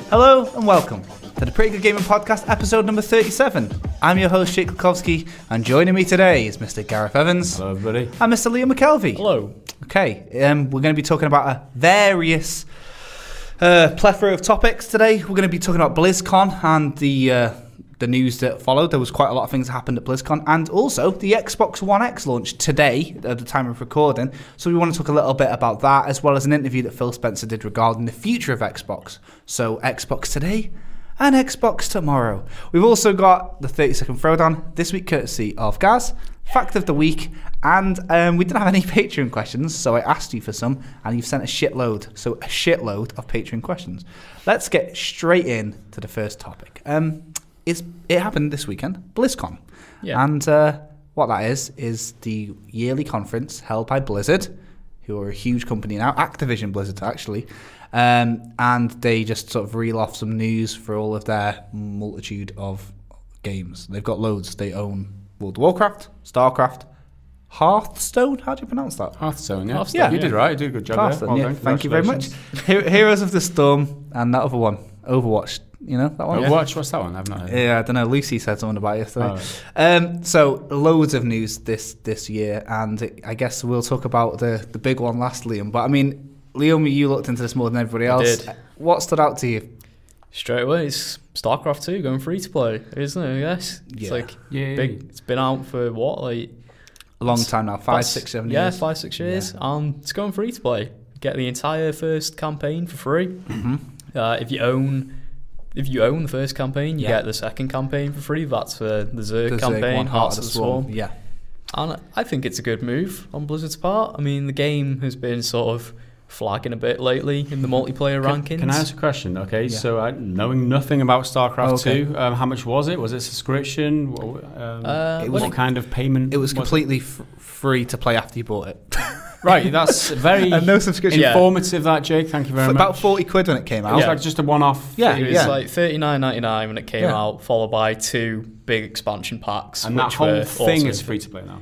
Hello and welcome to the Pretty Good Gaming Podcast, episode number 37. I'm your host, Jake Kulkowski, and joining me today is Mr. Gareth Evans. Hello, everybody. And Mr. Liam McKelvey. Hello. Okay, we're going to be talking about various plethora of topics today. We're going to be talking about BlizzCon and the news that followed. There was quite a lot of things that happened at BlizzCon, and also the Xbox One X launched today at the time of recording. So we want to talk a little bit about that, as well as an interview that Phil Spencer did regarding the future of Xbox. So Xbox today and Xbox tomorrow. We've also got the 30-second throwdown this week, courtesy of Gaz, fact of the week, and we didn't have any Patreon questions, so I asked you for some, and you've sent a shitload. So a shitload of Patreon questions. Let's get straight in to the first topic. It happened this weekend, BlizzCon. Yeah. And what that is the yearly conference held by Blizzard, who are a huge company now, Activision Blizzard actually, and they just sort of reel off some news for all of their multitude of games. They've got loads. They own World of Warcraft, StarCraft, Hearthstone. How do you pronounce that? Hearthstone, yeah. Hearthstone, yeah. You did right. You did a good job Hearthstone, there. Well yeah. done. Thank you very much. Heroes of the Storm and that other one, Overwatch. You know that one? Overwatch, what's that one? I've not heard. Yeah, I don't know. Lucy said something about it yesterday. Oh, right. So loads of news this year, and I guess we'll talk about the big one last, Liam. But I mean, Liam, you looked into this more than everybody else. Did. What stood out to you? Straight away, it's StarCraft 2 going free to play, isn't it? I guess it's Yeah. like Yeah. big. It's been out for what, like A long time now, 5, that's- 6, 7 yeah, years. 5, 6 years. Yeah. And it's going free to play. Get the entire first campaign for free. Mm-hmm. If you own the first campaign, you Yeah. get the second campaign for free. That's for the Zerg The Zerg campaign, one, Hearts of the Swarm. Yeah. And I think it's a good move on Blizzard's part. I mean, the game has been sort of flagging a bit lately in the multiplayer rankings. Can I ask a question? Okay, Yeah. so knowing nothing about StarCraft Okay. 2, how much was it? Was it a subscription? It was- What kind of payment? It was completely free to play after you bought it. Right, that's very And no subscription. Yeah. informative, that, Jake. Thank you very much. About 40 quid when it came It out. was Yeah. like just a one-off. Yeah. It was like $39.99 when it came Yeah. out, followed by 2 big expansion packs. And that which whole were thing also is free to play now.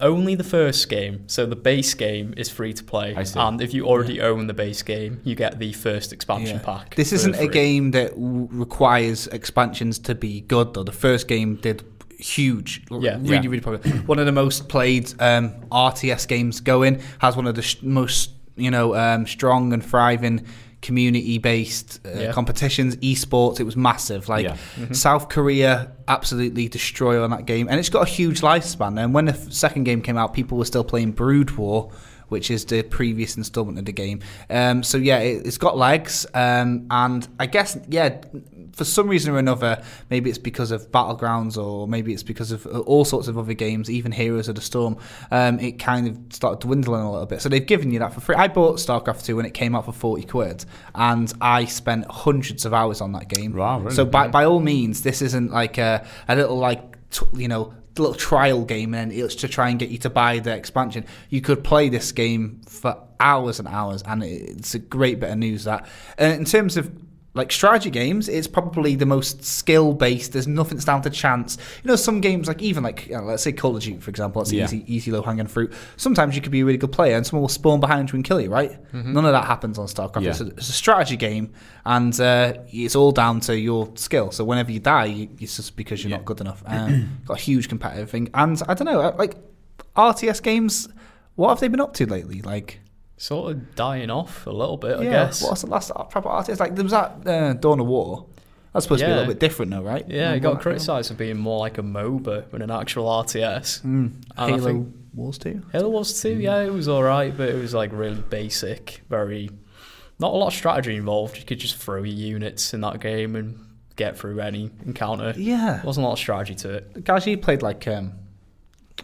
Only the first game, so the base game is free to play, I see. and if you already own the base game, you get the first expansion Yeah. pack. This for isn't a free. game that requires expansions to be good, though. The first game did huge, Yeah. really popular. One of the most played RTS games going, has one of the most strong and thriving community-based competitions, esports. It was massive. Like Yeah. South Korea, absolutely destroy on that game, and it's got a huge lifespan. And when the second game came out, people were still playing Brood War, which is the previous installment of the game. So yeah, it's got legs, and I guess for some reason or another, maybe it's because of Battlegrounds, or maybe it's because of all sorts of other games, even Heroes of the Storm, it kind of started dwindling a little bit. So they've given you that for free. I bought StarCraft 2 when it came out for 40 quid, and I spent hundreds of hours on that game. Wow, really? So by all means, this isn't like a little little trial game, and it's to try and get you to buy the expansion. You could play this game for hours and hours, and it's a great bit of news that. In terms of like strategy games, it's probably the most skill based. There's nothing that's down to chance. Some games like even let's say Call of Duty, for example, that's easy low hanging fruit. Sometimes you could be a really good player and someone will spawn behind you and kill you, right? Mm-hmm. None of that happens on StarCraft. Yeah. It's a strategy game, and it's all down to your skill. So whenever you die, it's just because you're not good enough. Got a huge competitive thing, and I don't know, like RTS games. What have they been up to lately? Like. Sort of dying off a little bit, I guess. What's the last proper RTS? Like there was that Dawn of War. That's supposed to be a little bit different, though, right? Yeah, it got criticised for being more like a MOBA than an actual RTS. Halo Wars 2? Halo Wars 2, yeah, it was alright, but it was like really basic, not a lot of strategy involved. You could just throw your units in that game and get through any encounter. Yeah. There wasn't a lot of strategy to it. Guys, you played like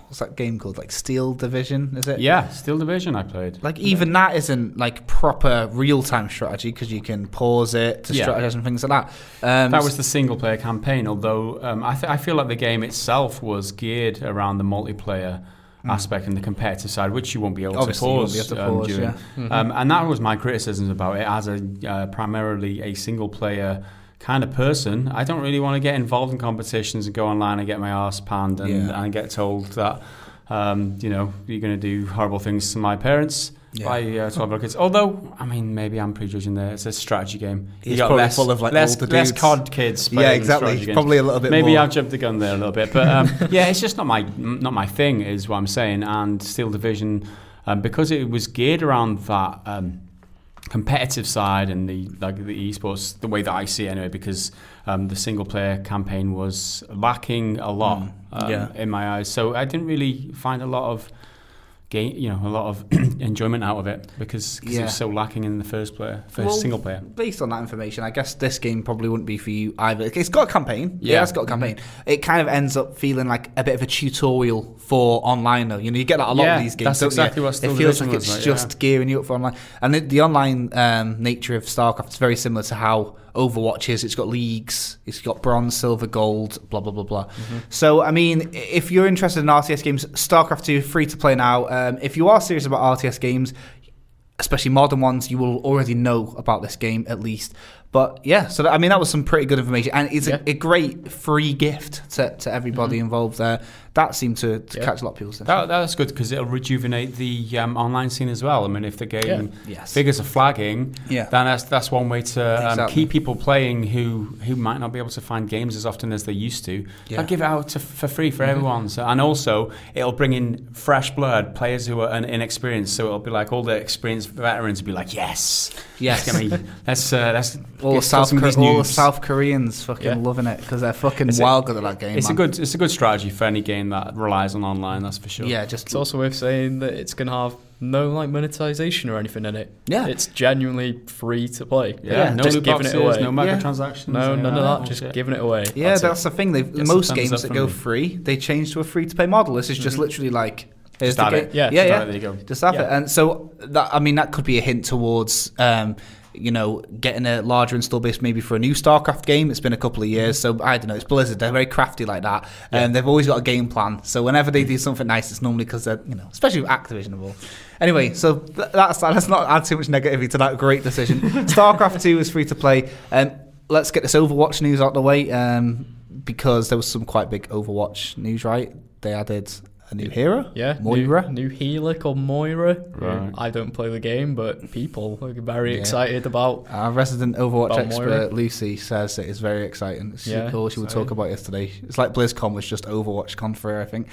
what's that game called? Like Steel Division, is it? Yeah, Steel Division I played. Like even that isn't like proper real-time strategy, because you can pause it to strategize and things like that. That was the single-player campaign, although I feel like the game itself was geared around the multiplayer aspect and the competitive side, which you won't be able to pause. During. And that was my criticisms about it as a primarily a single-player kind of person. I don't really want to get involved in competitions and go online and get my arse panned and get told that you're going to do horrible things to my parents. by 12-year-old kids. Although, I mean, maybe I'm prejudging there. It's a strategy game. It's probably full of less COD kids. Yeah, exactly. Probably a little bit maybe more. I've jumped the gun there a little bit. But yeah, it's just not my thing, is what I'm saying. And Steel Division, because it was geared around that competitive side and the esports, the way that I see it anyway, because the single player campaign was lacking a lot in my eyes. So I didn't really find a lot of enjoyment out of it because it was so lacking in the first single player. Based on that information, I guess this game probably wouldn't be for you either. It's got a campaign. Yeah, it's got a campaign. It kind of ends up feeling like a bit of a tutorial for online, though. You get that a lot of these games. That's exactly what Steel It feels like Division it's just gearing you up for online. And the online nature of StarCraft is very similar to how Overwatch is. It's got leagues, it's got bronze, silver, gold, blah blah blah blah. So I mean, if you're interested in RTS games, StarCraft 2 free to play now. If you are serious about RTS games, especially modern ones, you will already know about this game at least. But yeah, so that was some pretty good information, and it's a great free gift to everybody involved there. That seemed to catch a lot of people's attention. That's good because it'll rejuvenate the online scene as well. I mean, if the game figures are flagging, then that's one way to keep people playing who might not be able to find games as often as they used to. I'll give it out for free for everyone. So, and also, it'll bring in fresh blood, players who are inexperienced. So it'll be like all the experienced veterans will be like, yes. Let's all the South Koreans fucking loving it because they're fucking wild good at that game. It's a good strategy for any game that relies on online. That's for sure. Yeah, it's also worth saying that it's gonna have no monetization or anything in it. Yeah, it's genuinely free to play. No just loot giving boxes, it away. no microtransactions. No, none of that. Just giving it away. Yeah, that's the thing. Most games that go free, they change to a free to play model. This is just literally like. Just have it. Yeah. There you go. Just have it. And so that could be a hint towards getting a larger install base maybe for a new StarCraft game. It's been a couple of years, so I don't know. It's Blizzard. They're very crafty like that, and they've always got a game plan. So whenever they do something nice, it's normally because they're, especially with Activision and all. Anyway, so that's that. Let's not add too much negativity to that great decision. StarCraft 2 is free to play. Let's get this Overwatch news out of the way, because there was some quite big Overwatch news, right? They added a new hero? Yeah. Moira? New healer called Moira. Right. I don't play the game, but people are very excited about. Our resident Overwatch expert, Moira. Lucy, says it is very exciting. She would talk about it yesterday. It's like BlizzCon was just Overwatch con for her, I think.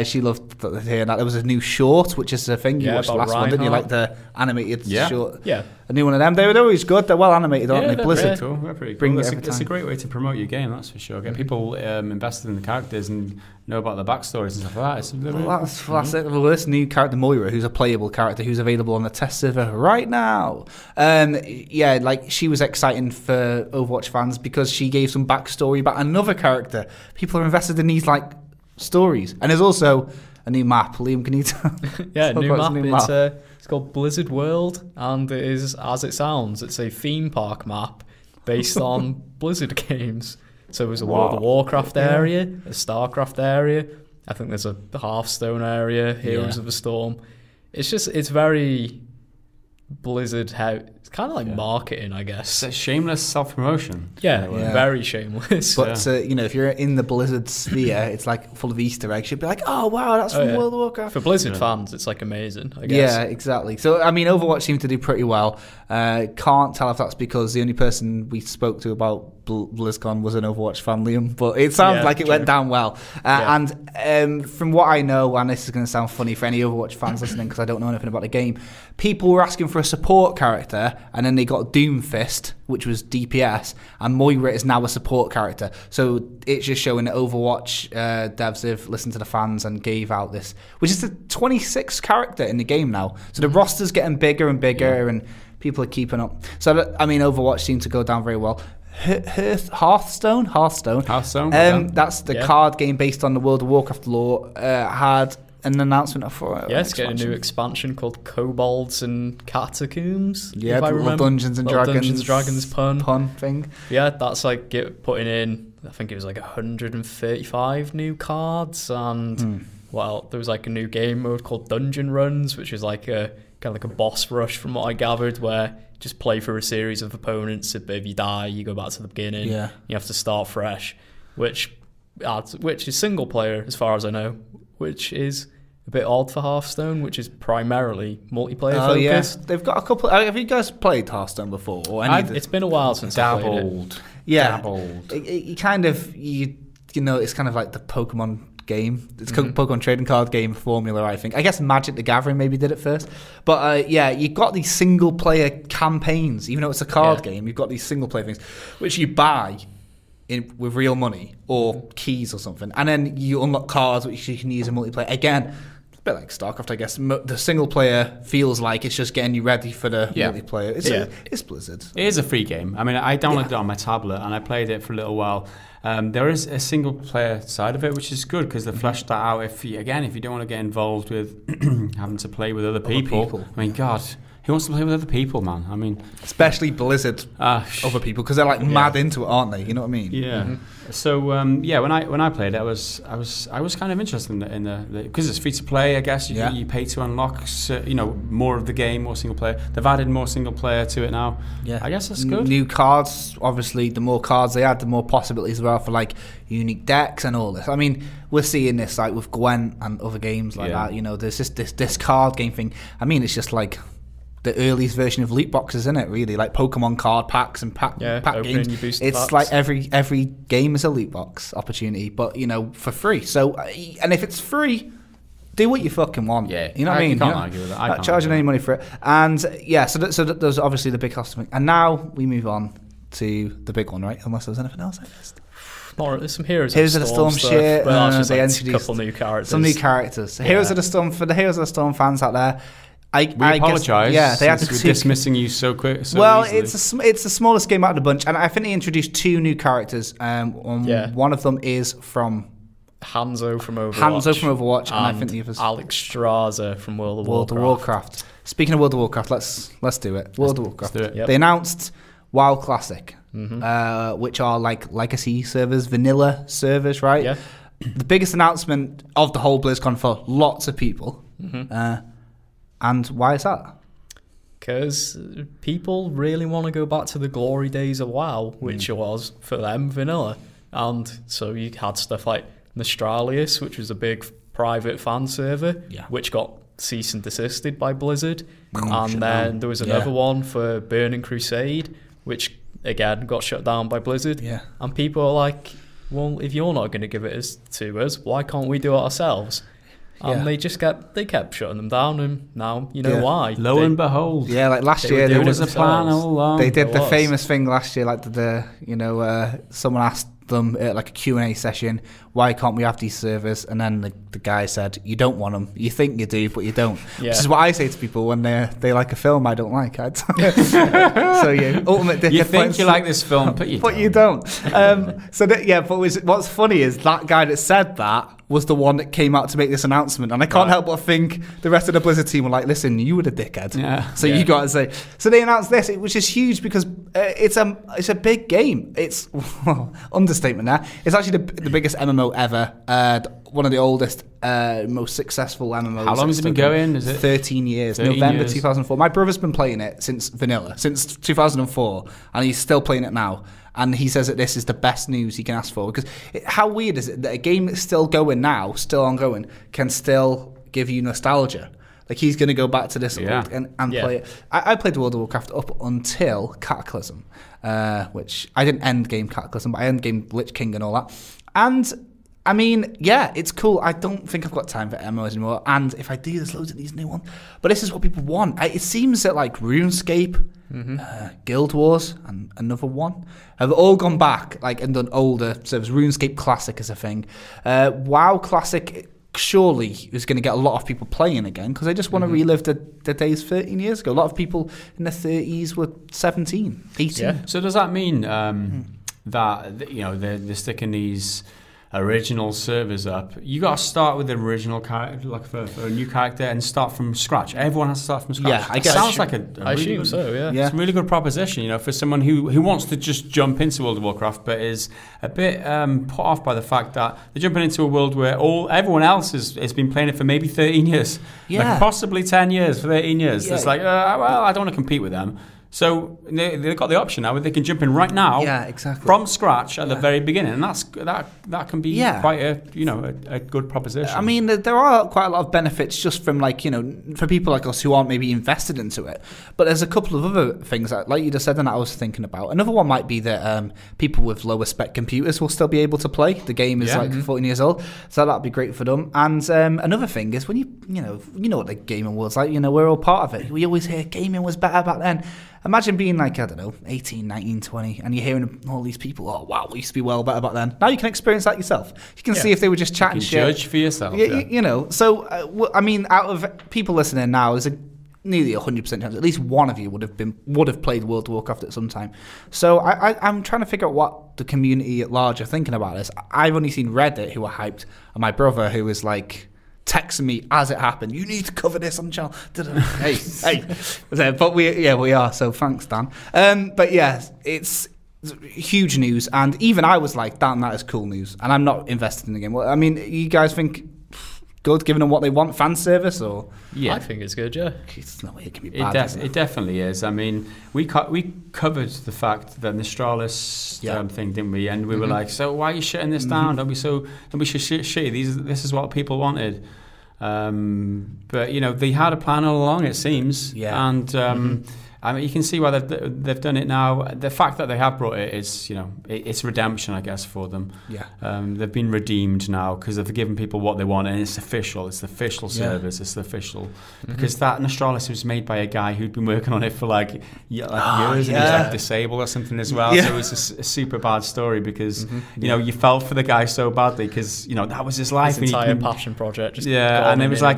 She loved hearing that. There was a new short, which is a thing you watched last one, didn't you? Like the animated short. Yeah. A new one of them. They're always good. They're well animated, aren't they? Blizzard. They're pretty cool. It's a great way to promote your game, that's for sure. Get people invested in the characters and know about the backstories and stuff like that. That's it. Well, this new character, Moira, who's a playable character, who's available on the test server right now. She was exciting for Overwatch fans because she gave some backstory about another character. People are invested in these stories, and there's also a new map. Liam, can you tell? New map. It's called Blizzard World, and it is as it sounds. It's a theme park map based on Blizzard games. So there's a World of Warcraft area, a StarCraft area. I think there's a Hearthstone area, Heroes of the Storm. It's very Blizzard. It's kind of like marketing, I guess. It's a shameless self-promotion. Yeah, very shameless. But if you're in the Blizzard sphere, it's like full of Easter eggs. You'd be like, oh wow, that's from World of Warcraft. For Blizzard fans, it's like amazing, I guess. Yeah, exactly. So I mean, Overwatch seemed to do pretty well. Can't tell if that's because the only person we spoke to about BlizzCon was an Overwatch fan, Liam, but it sounds like it went down well. And from what I know, and this is going to sound funny for any Overwatch fans listening because I don't know anything about the game, people were asking for a support character, and then they got Doomfist, which was DPS, and Moira is now a support character. So it's just showing that Overwatch devs have listened to the fans and gave out this, which is the 26th character in the game now. So the roster's getting bigger and bigger, and people are keeping up. So I mean, Overwatch seemed to go down very well. Hearthstone. That's the card game based on the World of Warcraft lore. Had an announcement for it. It's getting a new expansion called Kobolds and Catacombs. Yeah, the little Dungeons and Dragons pun thing. Yeah, that's like putting in. I think it was like 135 new cards, and there was like a new game mode called Dungeon Runs, which is like a kind of like a boss rush, from what I gathered, where just play through a series of opponents. If you die, you go back to the beginning. Yeah. You have to start fresh, which is single player as far as I know, which is a bit odd for Hearthstone, which is primarily multiplayer Oh focused. yes, they've got a couple. Have you guys played Hearthstone before? Or any of the, It's been a while since I played it. Dabbled. You kind of you know it's kind of like the Pokemon game. It's Pokemon trading card game formula, I think. I guess Magic the Gathering maybe did it first. But you've got these single player campaigns. Even though it's a card game, you've got these single player things which you buy with real money or keys or something, and then you unlock cards which you can use in multiplayer. Again, it's a bit like StarCraft, I guess. The single player feels like it's just getting you ready for the multiplayer. It's Blizzard. It is a free game. I mean, I downloaded it on my tablet and I played it for a little while. There is a single player side of it, which is good because they fleshed that out. If you don't want to get involved with having to play with other people. I mean, God, who wants to play with other people, man? I mean, especially Blizzard, other people, because they're like mad into it, aren't they? You know what I mean? Yeah. So when I played it, I was kind of interested in the because it's free to play. I guess you pay to unlock more of the game, more single player. They've added more single player to it now. Yeah, I guess that's good. New cards, obviously. The more cards they add, the more possibilities there are for like unique decks and all this. I mean, we're seeing this like with Gwent and other games like that. You know, there's just this card game thing. I mean, it's just like the earliest version of loot boxes, isn't it? Really, like Pokemon card packs and pack games. It's packs. Like every game is a loot box opportunity, but for free. So, and if it's free, do what you fucking want. Yeah, you know what I mean. You can't argue with that. Not charging any money for it. And so there's obviously the big cost of it. And now we move on to the big one, right? Unless there's anything else I missed. There's some Heroes of the Storm shit. They introduced a couple new characters. Some new characters. So Heroes of the Storm, for the Heroes of the Storm fans out there. We apologise. Yeah, they had to dismissing you so quick. Easily. It's the smallest game out of the bunch, and I think they introduced two new characters. One of them is from Hanzo from Overwatch, and I think the other's Alex Straza from World of Warcraft. Speaking of World of Warcraft, let's do it. World of Warcraft. Let's do it. Yep. They announced WoW Classic, which are like legacy servers, vanilla servers, right? Yeah. The biggest announcement of the whole BlizzCon for lots of people. And why is that? Because people really want to go back to the glory days of WoW, which was, for them, vanilla. And so you had stuff like Nostralius, which was a big private fan server, which got cease and desisted by Blizzard. And then there was another one for Burning Crusade, which, again, got shut down by Blizzard. Yeah. And people are like, well, if you're not going to give it to us, why can't we do it ourselves? And they kept shutting them down, and now you know why. Lo and behold, like last year there was a plan all along. They did the famous thing last year, like someone asked them at like a Q&A session, why can't we have these servers? And then the guy said, you don't want them. You think you do, but you don't. Yeah. Which is what I say to people when they like a film I don't like. So ultimate dickhead. You think you like this film, but you don't. But what's funny is that guy that said that was the one that came out to make this announcement, and I can't help but think the rest of the Blizzard team were like, listen, you were the dickhead. You got to say. So they announced this, which is huge because it's a big game. It's understatement there. It's actually the biggest MMO ever. One of the oldest, most successful MMOs. How long has it been going? Is it 13 years? November 2004. My brother's been playing it since vanilla, since 2004, and he's still playing it now. And he says that this is the best news he can ask for. Because how weird is it that a game that's still going now, still ongoing, can still give you nostalgia? Like, he's going to go back to this and play it. I played World of Warcraft up until Cataclysm, which I didn't end game Cataclysm, but I end game Lich King and all that. And I mean, it's cool. I don't think I've got time for MMOs anymore. And if I do, there's loads of these new ones. But this is what people want. It seems that like RuneScape, Guild Wars, and another one have all gone back and done older servers. RuneScape Classic is a thing. WoW Classic surely is going to get a lot of people playing again because they just want to relive the days 13 years ago. A lot of people in their 30s were 17, 18. Yeah. So does that mean that they're sticking these original servers up? You got to start with the original character, like for a new character, and start from scratch. Everyone has to start from scratch. Yeah, I guess. Sounds like a really good, it's a really good proposition, for someone who wants to just jump into World of Warcraft, but is a bit put off by the fact that they're jumping into a world where everyone else has been playing it for maybe 13 years, possibly 10 years, for 13 years. It's like, well, I don't want to compete with them. So they've got the option now where they can jump in right now, from scratch at the very beginning, and that can be quite a good proposition. I mean, there are quite a lot of benefits just from for people like us who aren't maybe invested into it. But there's a couple of other things that, like you just said, and I was thinking about. Another one might be that people with lower spec computers will still be able to play. The game is 14 years old, so that'd be great for them. And another thing is when you know what the gaming world's like. We're all part of it. We always hear gaming was better back then. Imagine being 18, 19, 20, and you're hearing all these people, oh, wow, we used to be well better back then. Now you can experience that yourself. You can see if they were just chatting shit. Judge for yourself. So, out of people listening now, there's nearly 100% chance at least one of you would have played World of Warcraft at some time. So I'm trying to figure out what the community at large are thinking about this. I've only seen Reddit who are hyped, and my brother who was texting me as it happened, you need to cover this on the channel. hey. But we are, so thanks, Dan. But yeah, it's huge news, and even I was like, damn, that is cool news, and I'm not invested in the game. Well, I mean, you guys think good, giving them what they want, fan service, or? Yeah, I think it's good, yeah. It's no way it can be bad. It definitely is. I mean, we covered the fact that the Astralis thing, didn't we? And we were like, so why are you shutting this down? Don't be shitty. This is what people wanted. But they had a plan all along, it seems. Yeah. And I mean, you can see why they've done it now. The fact that they have brought it is, it's redemption, I guess, for them. Yeah. They've been redeemed now because they've given people what they want, and it's official. It's the official service. It's the official because that Astralis was made by a guy who'd been working on it for years, and he was disabled or something as well. Yeah. So it's a super bad story because you felt for the guy so badly because that was his life. His entire passion project. Just and it was a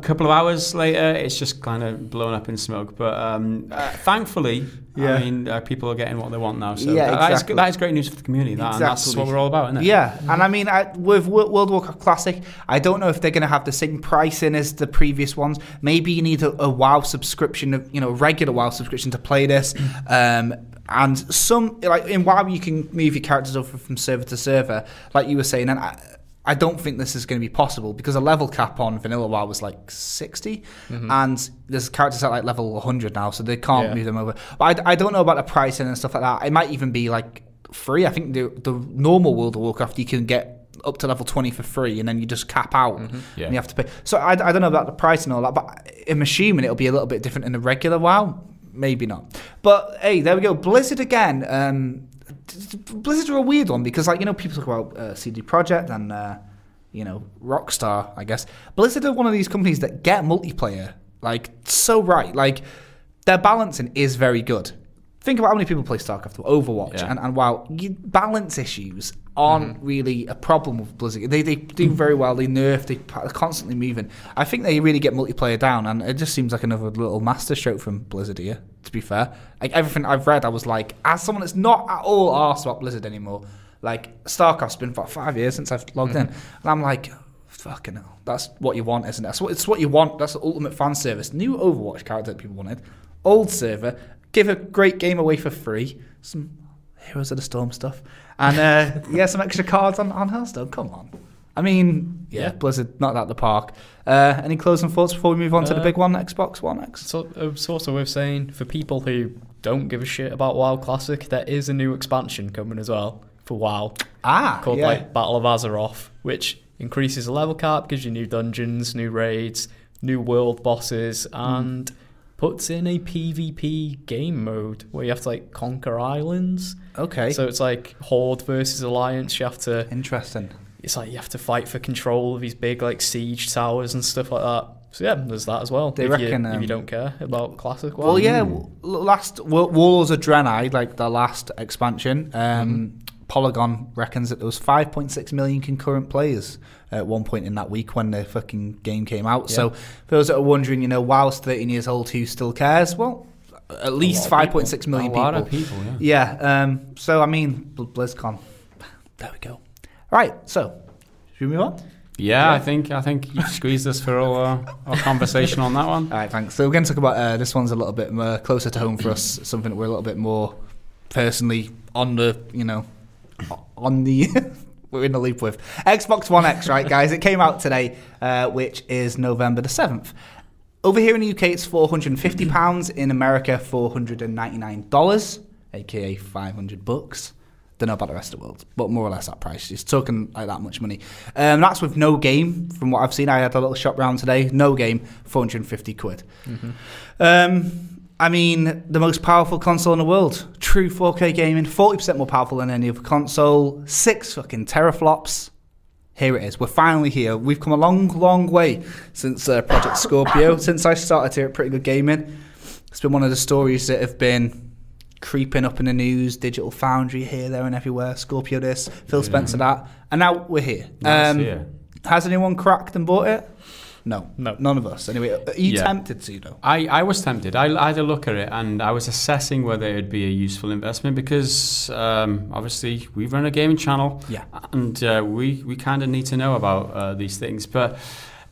couple of hours later, it's just kind of blown up in smoke. But thankfully, I mean, people are getting what they want now. So that is great news for the community. And that's what we're all about, isn't it? Yeah, and I mean, with World of Warcraft Classic, I don't know if they're going to have the same pricing as the previous ones. Maybe you need a WoW subscription, a regular WoW subscription to play this. And some, in WoW, you can move your characters over from server to server, like you were saying, and I don't think this is going to be possible because a level cap on Vanilla WoW was 60, and there's characters at level 100 now, so they can't move them over. But I don't know about the pricing and stuff like that. It might even be free. I think the normal World of Warcraft you can get up to level 20 for free, and then you just cap out and you have to pay. So I don't know about the price and all that, but I'm assuming it'll be a little bit different in the regular WoW. Maybe not. But hey, there we go. Blizzard again. Blizzard are a weird one because, people talk about CD Projekt and, Rockstar, I guess. Blizzard are one of these companies that get multiplayer, so right. Their balancing is very good. Think about how many people play StarCraft or Overwatch, and WoW. Balance issues aren't really a problem with Blizzard. They do very well. They nerf. They're constantly moving. I think they really get multiplayer down, and it just seems like another little masterstroke from Blizzard here, to be fair. Everything I've read, I was as someone that's not at all arsed about Blizzard anymore, StarCraft's been for 5 years since I've logged in, and I'm fucking hell, that's what you want, isn't it? It's what you want. That's the ultimate fan service. New Overwatch character that people wanted. Old server. Give a great game away for free. Some Heroes of the Storm stuff. And some extra cards on Hearthstone. Come on. I mean, Blizzard, not at the park. Any closing thoughts before we move on to the big one, Xbox One X? So, sort of worth saying, for people who don't give a shit about WoW Classic, there is a new expansion coming as well for WoW. Called Battle of Azeroth, which increases the level cap, gives you new dungeons, new raids, new world bosses, and puts in a PvP game mode where you have to conquer islands. Okay. So it's Horde versus Alliance. You have to. Interesting. It's you have to fight for control of these big siege towers and stuff like that. So yeah, there's that as well. They reckon if you don't care about classic. Well, last Warlords of Draenei, the last expansion. Polygon reckons that there was 5.6 million concurrent players at one point in that week when the fucking game came out. Yeah. So for those that are wondering, WoW's 13 years old, who still cares? Well, at least 5.6 million people. A lot of people, so, I mean, BlizzCon. There we go. Right, so, should we move on? Yeah, I think you've squeezed us for all our conversation on that one. All right, thanks. So we're going to talk about, this one's a little bit more closer to home for us, something that we're a little bit more personally on the, we're in the loop with. Xbox One X, right, guys? It came out today, which is November the 7th. Over here in the UK, it's £450. In America, $499, aka $500. Don't know about the rest of the world, but more or less that price. It's talking like that much money. That's with no game. From what I've seen, I had a little shop round today. No game, 450 quid. I mean, the most powerful console in the world. True 4K gaming, 40% more powerful than any other console. 6 fucking teraflops. Here it is. We're finally here. We've come a long, long way since Project Scorpio. Since I started here at Pretty Good Gaming, it's been one of the stories that have been creeping up in the news. Digital Foundry here, there, and everywhere. Scorpio this, Phil Spencer that, and now we're here. Has anyone cracked and bought it? No, none of us. Anyway, are you tempted to though? I was tempted. I had a look at it and I was assessing whether it would be a useful investment because obviously we run a gaming channel, and we kind of need to know about these things. But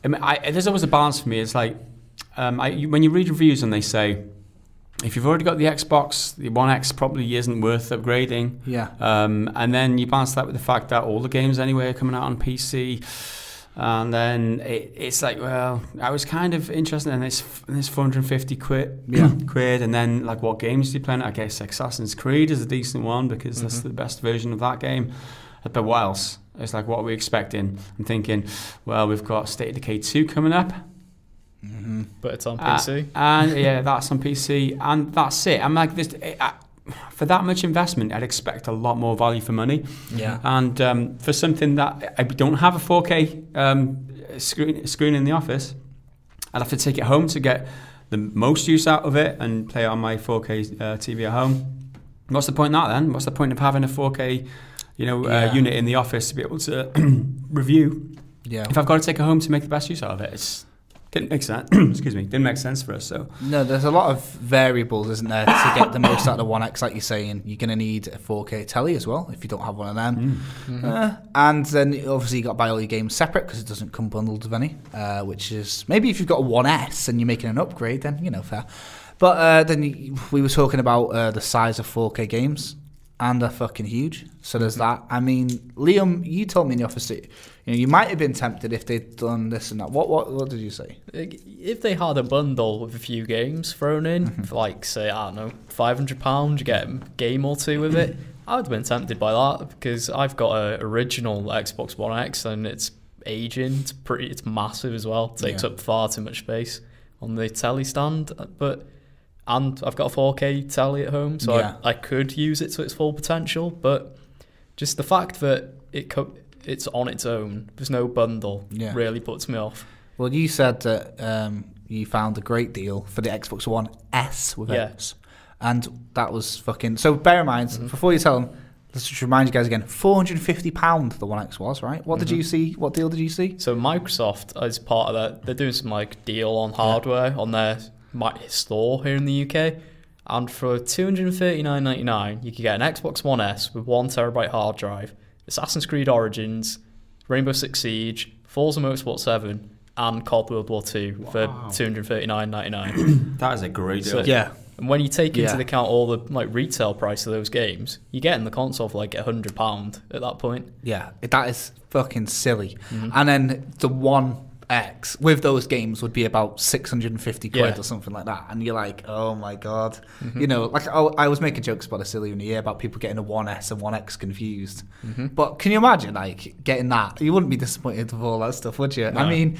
I mean, there's always a balance for me. It's like when you read reviews and they say, if you've already got the Xbox, the One X probably isn't worth upgrading. And then you balance that with the fact that all the games anyway are coming out on PC. And then it's like, well, I was kind of interested in this 450 quid. And then, like, what games do you play? I guess Assassin's Creed is a decent one because that's the best version of that game. But what else? It's like, what are we expecting? I'm thinking, well, we've got State of Decay 2 coming up. But it's on PC. And that's on PC, and that's it. I'm like, this for that much investment, I'd expect a lot more value for money. And for something that I don't have a 4K screen in the office, I'd have to take it home to get the most use out of it and play it on my 4K TV at home. What's the point of that then? What's the point of having a 4K unit in the office to be able to review? If I've got to take it home to make the best use out of it, didn't make sense. Excuse me, didn't make sense for us. So no, there's a lot of variables, isn't there, to get the most out of the One X? Like you're saying, you're going to need a 4K telly as well if you don't have one of them. And then obviously you got to buy all your games separate because it doesn't come bundled with any. Which is maybe if you've got a One S and you're making an upgrade, then fair. But then we were talking about the size of 4K games, and they're fucking huge. So there's that. I mean, Liam, you told me in the office that you might have been tempted if they'd done this and that. What did you say? If they had a bundle with a few games thrown in, for like, say, I don't know, £500, you get a game or two with it, I would have been tempted by that because I've got an original Xbox One X and it's aging. It's massive as well. It takes up far too much space on the telly stand, and I've got a 4K telly at home, so I could use it to its full potential. But just the fact that it's on its own, there's no bundle, really puts me off. Well, you said that you found a great deal for the Xbox One S with X, and that was fucking... So bear in mind, before you tell them, let's just remind you guys again, £450 the One X was, right? What did you see? What deal did you see? So Microsoft, as part of that, they're doing some like deal on hardware on their store here in the UK, and for $239.99 you could get an Xbox One S with 1TB hard drive, Assassin's Creed Origins, Rainbow Six Siege, Forza Motorsport 7 and COD World War 2 for $239.99. That is a great deal. And when you take into account all the like retail price of those games, you're getting the console for like £100 at that point. That is fucking silly. And then the One X with those games would be about 650 quid or something like that, and you're like, oh my god. Like I was making jokes about this earlier in the year about people getting a 1S and 1X confused, but can you imagine like getting that? You wouldn't be disappointed with all that stuff, would you? No. I mean,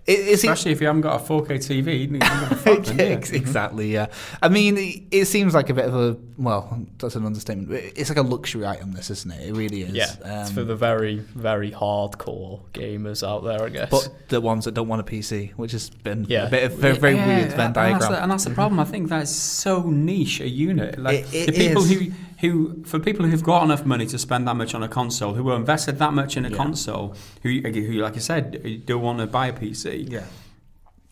especially if you haven't got a 4K TV. Exactly. I mean, it seems like a bit of a, well, that's an understatement. It's like a luxury item, this, isn't it? It really is. It's for the very, very hardcore gamers out there, I guess. But the ones that don't want a PC, which has been a bit of a very weird Venn diagram. And that's the problem. I think that's so niche a unit. Like the people for people who've got enough money to spend that much on a console, who are invested that much in a console, who, like I said, don't want to buy a PC.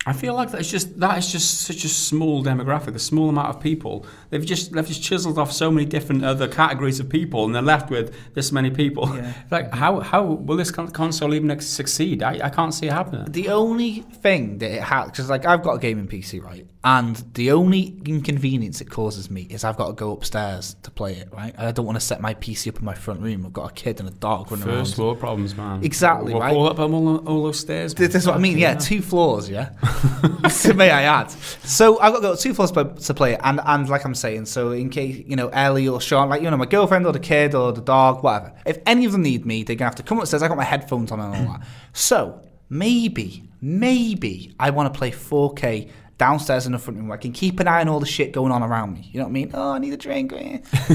I feel like that is just such a small demographic, a small amount of people. They've just chiseled off so many different other categories of people, and they're left with this many people. Like, how will this console even succeed? I can't see it happening. The only thing that it has, because like I've got a gaming PC, right, and the only inconvenience it causes me is I've got to go upstairs to play it, right. I don't want to set my PC up in my front room. I've got a kid and a dog running around. First world problems, man. Exactly, right. All up all those stairs. That's what I mean. 2 floors, May I add? So I've got 2 floors to play it, and like I'm saying, so in case Ellie or Sean, like my girlfriend or the kid or the dog, whatever, if any of them need me, they're gonna have to come upstairs. I got my headphones on and all that. So maybe I want to play 4K downstairs in the front room where I can keep an eye on all the shit going on around me. You know what I mean? Oh, I need a drink.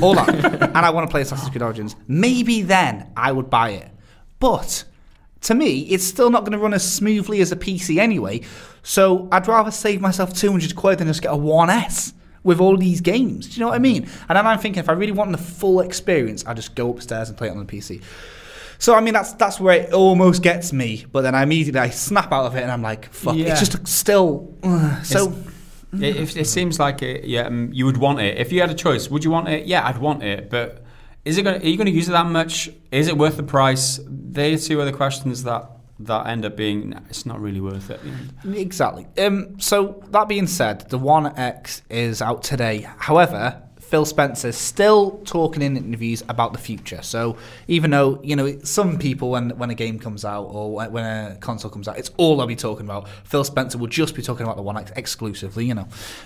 All that. And I want to play Assassin's Creed Origins. Maybe then I would buy it. But to me, it's still not going to run as smoothly as a PC anyway. So I'd rather save myself 200 quid than just get a 1S with all these games. Do you know what I mean? And then I'm thinking, if I really want the full experience, I just go upstairs and play it on the PC. So, I mean, that's where it almost gets me. But then I snap out of it and I'm like, fuck, it's just still... It seems like you would want it. If you had a choice, would you want it? Yeah, I'd want it. But are you going to use it that much? Is it worth the price? They are 2 other questions that end up being, it's not really worth it. Exactly. So, that being said, the One X is out today. However... Phil Spencer's still talking in interviews about the future. So even though, some people when a game comes out or when a console comes out, it's all they'll be talking about. Phil Spencer will just be talking about the One X exclusively,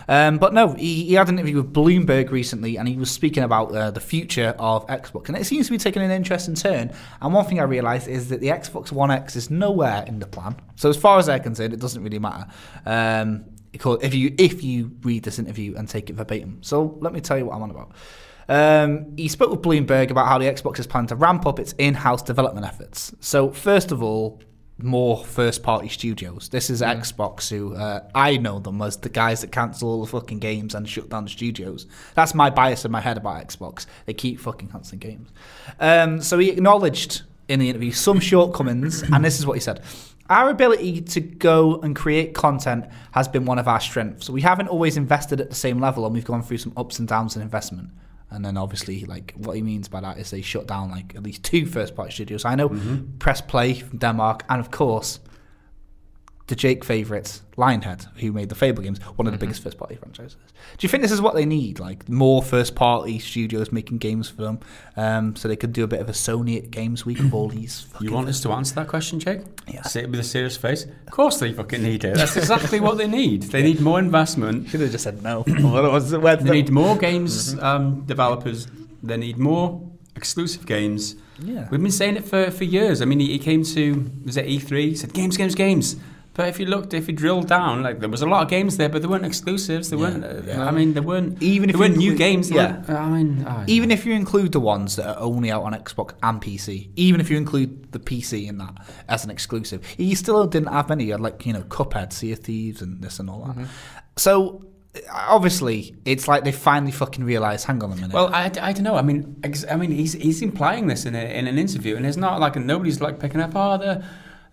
But no, he had an interview with Bloomberg recently and he was speaking about the future of Xbox. And it seems to be taking an interesting turn. And one thing I realised is that the Xbox One X is nowhere in the plan. So as far as they're concerned, it doesn't really matter. If you read this interview and take it verbatim. So let me tell you what I'm on about. He spoke with Bloomberg about how the Xbox is planning to ramp up its in-house development efforts. So first of all, more first-party studios. This is Xbox, who I know them as the guys that cancel all the fucking games and shut down the studios. That's my bias in my head about Xbox. They keep fucking cancelling games. So he acknowledged in the interview some shortcomings, and this is what he said. Our ability to go and create content has been one of our strengths. We haven't always invested at the same level, and we've gone through some ups and downs in investment. And then obviously, like, what he means by that is they shut down like at least 2 first-party studios. I know Press Play from Denmark, and of course, the Jake favourites, Lionhead, who made the Fable games, one of the biggest first-party franchises. Do you think this is what they need? Like, more first-party studios making games for them, so they could do a bit of a Sony at Games Week with all these fucking... You want us to answer that question, Jake? Yeah. Say it with a serious face. Of course they fucking need it. That's exactly what they need. They need more investment. Should have just said no. They need more games developers. They need more exclusive games. Yeah. We've been saying it for years. I mean, he came to, was it E3? He said, games. But if you drilled down, like there was a lot of games there, but they weren't exclusives. They weren't. I mean, they weren't. Even if they weren't new games. Even if you include the ones that are only out on Xbox and PC, even if you include the PC in that as an exclusive, you still didn't have many. You had Cuphead, Sea of Thieves, and this and all that. So obviously, it's like they finally fucking realised. Hang on a minute. Well, I don't know. I mean, he's implying this in an interview, and it's not like nobody's like picking up.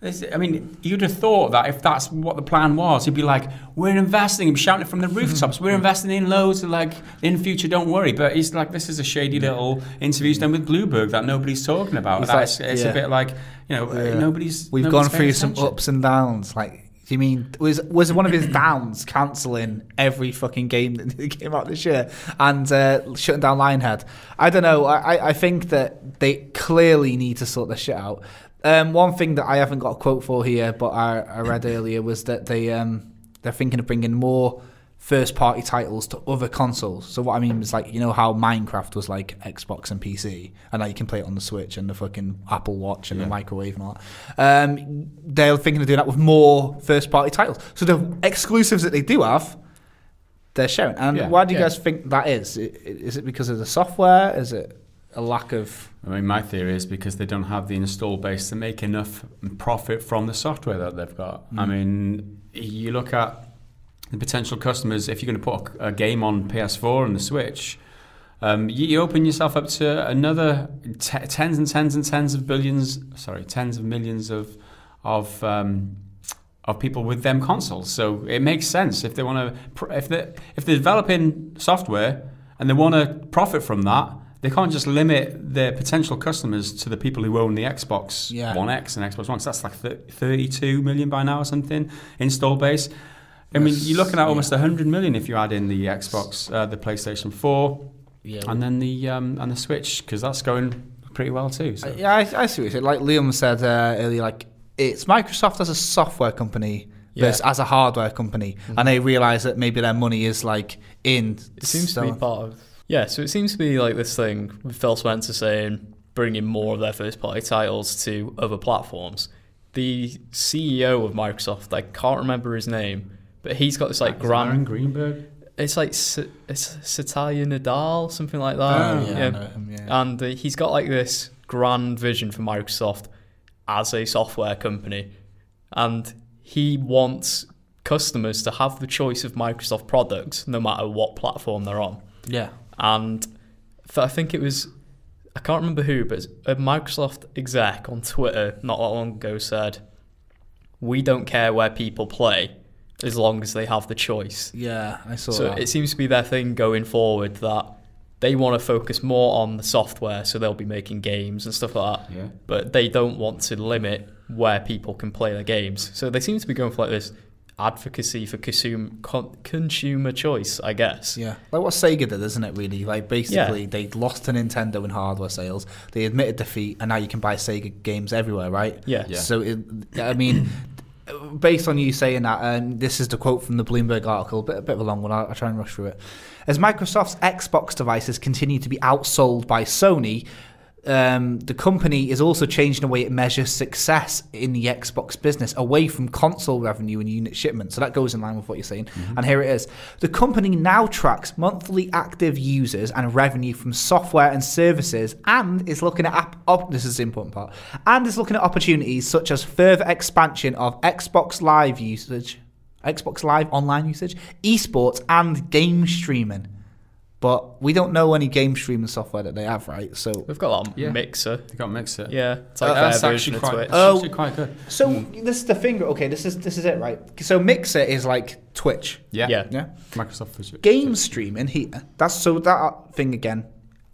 I mean, you'd have thought that if that's what the plan was, he'd be like, we're investing, he'd be shouting it from the rooftops, we're investing in loads, in future, don't worry. But he's like, this is a shady little interview he's done with Bloomberg that nobody's talking about. It's a bit like, nobody's... We've gone through some ups and downs, like... Do you mean was one of his downs cancelling every fucking game that came out this year and shutting down Lionhead? I don't know. I think that they clearly need to sort this shit out. One thing that I haven't got a quote for here, but I read earlier, was that they're thinking of bringing more first-party titles to other consoles. So what I mean is, like, how Minecraft was like Xbox and PC, and now you can play it on the Switch and the fucking Apple Watch and the microwave and all that. They're thinking of doing that with more first-party titles. So the exclusives that they do have, they're sharing. And why do you guys think that is? Is it because of the software? Is it a lack of... I mean, my theory is because they don't have the install base to make enough profit from the software that they've got. I mean, you look at the potential customers. If you're going to put a game on PS4 and the Switch, you open yourself up to another tens of millions of people with them consoles. So it makes sense if they want to, if they're developing software and they want to profit from that. They can't just limit their potential customers to the people who own the Xbox One X and Xbox One. So that's like 32 million by now or something install base. I mean, you're looking at almost 100 million if you add in the Xbox, the PlayStation 4, and then the Switch, because that's going pretty well too. So. I see what you said. Like Liam said earlier, like it's Microsoft as a software company as a hardware company, and they realise that maybe their money is like in. It seems to be part of. Yeah, so it seems to be like this thing with Phil Spencer saying bringing more of their first-party titles to other platforms. The CEO of Microsoft, I can't remember his name, but he's got this like Aaron Greenberg. It's like Satya Nadal, something like that. Oh, yeah. I know him, yeah. And he's got like this grand vision for Microsoft as a software company, and he wants customers to have the choice of Microsoft products no matter what platform they're on. Yeah. And I think it was, I can't remember who, but a Microsoft exec on Twitter not that long ago said, "We don't care where people play as long as they have the choice." Yeah, I saw that. So it seems to be their thing going forward that they want to focus more on the software, so they'll be making games and stuff like that. Yeah. But they don't want to limit where people can play their games. So they seem to be going for like this advocacy for consumer choice, I guess. Yeah, like what Sega did, isn't it, really? Like, basically, they lost to Nintendo in hardware sales. They admitted defeat, and now you can buy Sega games everywhere, right? Yeah. So, I mean, based on you saying that, and this is the quote from the Bloomberg article, a bit of a long one, I'll try and rush through it. As Microsoft's Xbox devices continue to be outsold by Sony, the company is also changing the way it measures success in the Xbox business away from console revenue and unit shipments. So that goes in line with what you're saying. Mm-hmm. And here it is. The company now tracks monthly active users and revenue from software and services, and is looking at this is the important part, and is looking at opportunities such as further expansion of Xbox Live usage, Xbox Live online usage, esports, and game streaming. But we don't know any game streaming software that they have, right? So we've got that Mixer. They've got Mixer. Yeah, it's like that's their actually version of Twitch. actually quite good. So this is the thing. Okay, this is it, right? So Mixer is like Twitch. Yeah. Microsoft Twitch. Game streaming here. That's so that thing again.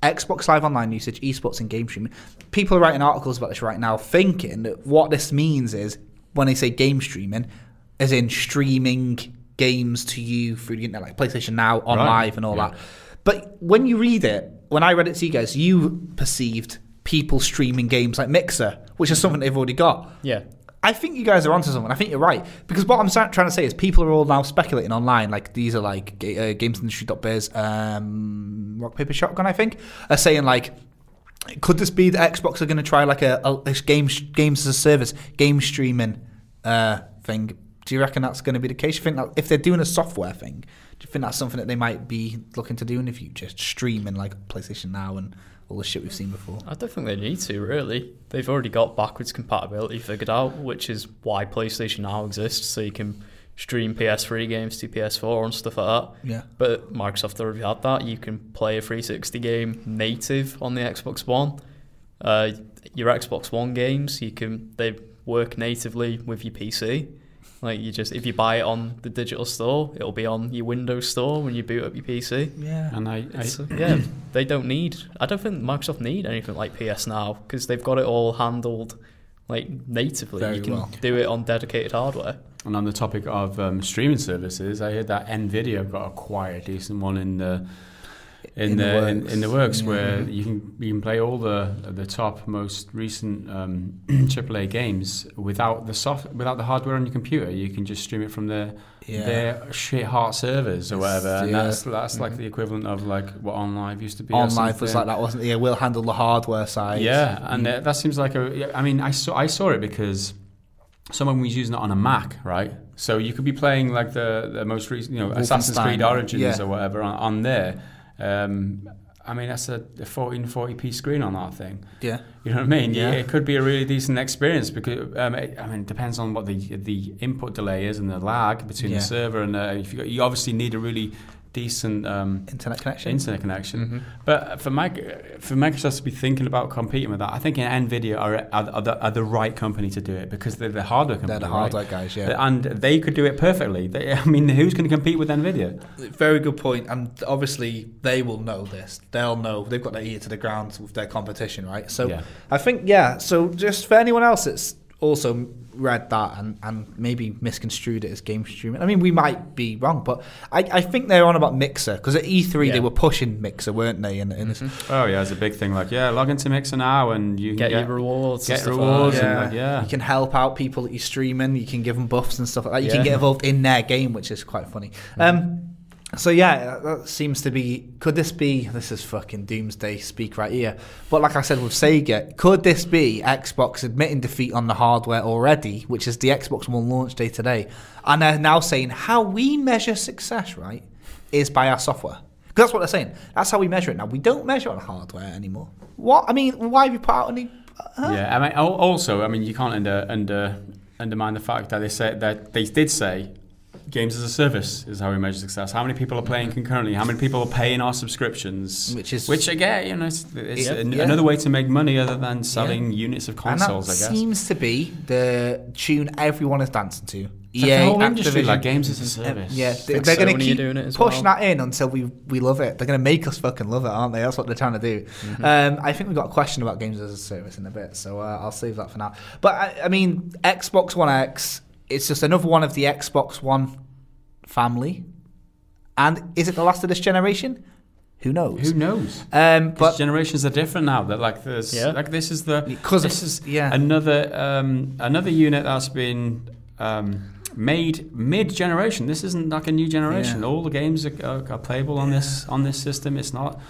Xbox Live online usage, esports, and game streaming. People are writing articles about this right now, thinking that what this means is when they say game streaming, as in streaming games to you through the internet, like PlayStation Now, on live, and all that. But when you read it, when I read it to you guys, you perceived people streaming games like Mixer, which is something they've already got. Yeah. I think you guys are onto something. I think you're right. Because what I'm trying to say is people are all now speculating online. Like, these are like gamesindustry.biz, Rock, Paper, Shotgun, I think, are saying like, could this be that Xbox are going to try like a games as a service, game streaming thing? Do you reckon that's going to be the case? You think that if they're doing a software thing, do you think that's something that they might be looking to do in the future? Streaming like PlayStation Now and all the shit we've seen before? I don't think they need to, really. They've already got backwards compatibility figured out, which is why PlayStation Now exists, so you can stream PS3 games to PS4 and stuff like that. Yeah. But Microsoft already had that. You can play a 360 game native on the Xbox One. Your Xbox One games, they work natively with your PC. Like, if you buy it on the digital store, it'll be on your Windows store when you boot up your PC. Yeah. And they don't need. I don't think Microsoft need anything like PS Now, because they've got it all handled like natively. Very you can well. do it on dedicated hardware. And on the topic of streaming services, I heard that Nvidia got a quite decent one in the works where you can play all the top most recent AAA games without the hardware on your computer. You can just stream it from their shit heart servers or whatever, and that's like the equivalent of like what OnLive used to be. OnLive was like that, wasn't it? Yeah, we'll handle the hardware side. Yeah, and that seems like I mean, I saw it because someone was using it on a Mac, right? So you could be playing like the most recent, Assassin's Creed Origins or whatever on there. I mean, that's a 1440p screen on that thing. Yeah. You know what I mean? Yeah. It could be a really decent experience because, it depends on what the input delay is and the lag between the server and if you obviously need a really decent internet connection. Mm-hmm. But for Microsoft to be thinking about competing with that, I think Nvidia are the right company to do it because they're the hardware company. They're the hardware guys, yeah. And they could do it perfectly. Who's going to compete with Nvidia? Very good point. And obviously they will know this. They'll know. They've got their ear to the ground with their competition, right? So I think, so just for anyone else that's also read that and maybe misconstrued it as game streaming. I mean, we might be wrong, but I think they're on about Mixer, because at E3 they were pushing Mixer, weren't they? Oh yeah, it's a big thing. Like, log into Mixer now and you can get your rewards. Get rewards. You can help out people that you're streaming. You can give them buffs and stuff like that. You can get involved in their game, which is quite funny. So yeah, that seems to be. Could this be? This is fucking doomsday speak right here. But like I said with Sega, could this be Xbox admitting defeat on the hardware already, which is the Xbox One launch day today, and they're now saying how we measure success, right, is by our software. Because that's what they're saying. That's how we measure it now. We don't measure on hardware anymore. What? I mean, why have you put out any? Yeah, I mean, also, I mean, you can't undermine the fact that they said that they did say. Games as a service is how we measure success. How many people are playing concurrently? How many people are paying our subscriptions? Which again, you know, it's another way to make money other than selling units of consoles. And that I guess seems to be the tune everyone is dancing to. It's like the whole industry, like games as a service. They're going to keep pushing that in until we love it. They're going to make us fucking love it, aren't they? That's what they're trying to do. I think we've got a question about games as a service in a bit, so I'll save that for now. But I mean, Xbox One X. It's just another one of the Xbox One family. And is it the last of this generation? Who knows? Who knows? But generations are different now. That like this, like this is another unit that's been made mid-generation. This isn't like a new generation. All the games are playable on this system. It's not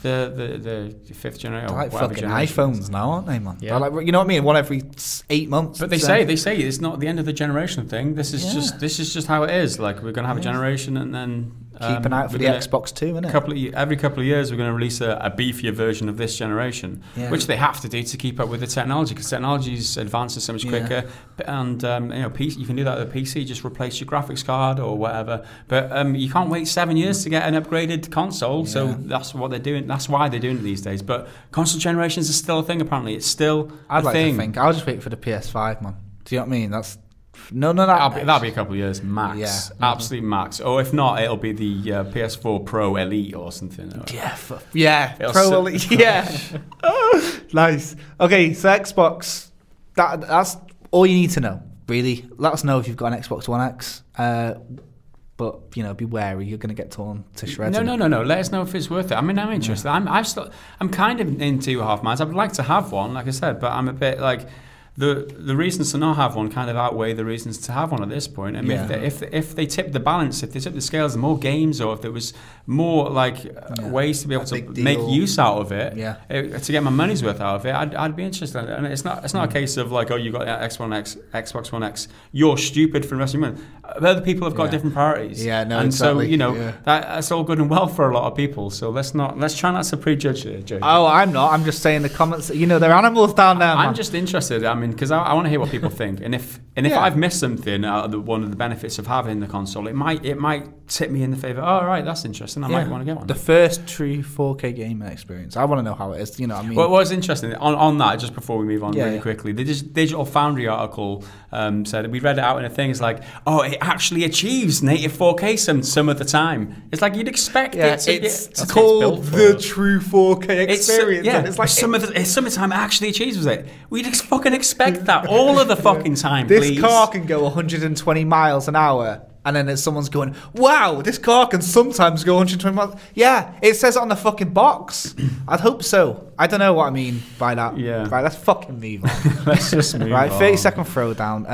the fifth generation. They're like fucking iPhones now, aren't they, man? Yeah. Like, you know what I mean? One every 8 months. But they say it's not the end of the generation thing. This is just how it is. Like, we're gonna have a generation, and then keep an eye out for the Xbox 2, innit? Every couple of years, we're going to release a beefier version of this generation, which they have to do to keep up with the technology, because technology is advancing so much quicker. And you can do that with a PC, just replace your graphics card or whatever. But you can't wait 7 years to get an upgraded console. So that's what they're doing. That's why they're doing it these days. But console generations is still a thing. Apparently, it's still I'd a like thing. to think I'll just wait for the PS5, man. Do you know what I mean? That's. That'll be a couple of years max, absolute max. Or if not, it'll be the PS4 Pro Elite or something. Pro Elite. Nice. Okay, so Xbox. That's all you need to know, really. Let us know if you've got an Xbox One X. But be wary. You're going to get torn to shreds. No. Let us know if it's worth it. I mean, I'm interested. I'm kind of in two half minds. I would like to have one, like I said, but I'm a bit like. The reasons to not have one kind of outweigh the reasons to have one at this point. I mean, if they tip the balance, if they tip the scales, more games, or if there was more ways to be able to make use out of it, to get my money's worth out of it, I'd be interested. And it's not a case of like, oh, you got Xbox One X, you're stupid for the rest of your money. Other people have got different priorities. So that's all good and well for a lot of people. So let's try not to prejudge it, Joe. Oh, I'm not. I'm just saying the comments. They're animals down there. I'm just interested. I mean, because I want to hear what people think, and if I've missed something, one of the benefits of having the console, it might tip me in the favour. Oh, right, that's interesting. I might want to get one. The first true 4K gaming experience. I want to know how it is. You know what I mean? Well, what's interesting on that, just before we move on really quickly, the Digital Foundry article said, we read it out in a thing. It's like, oh, it actually achieves native 4K some of the time. It's like you'd expect it to. It's called the true 4K experience. It's like some of the time it actually achieves it. We'd fucking expect that all of the fucking time. This car can go 120 miles an hour. And then someone's going, wow, this car can sometimes go 120 miles. Yeah, it says it on the fucking box. I'd hope so. I don't know what I mean by that. Yeah. Right, let's fucking move on. Let's just move on. Right, 30-second throwdown.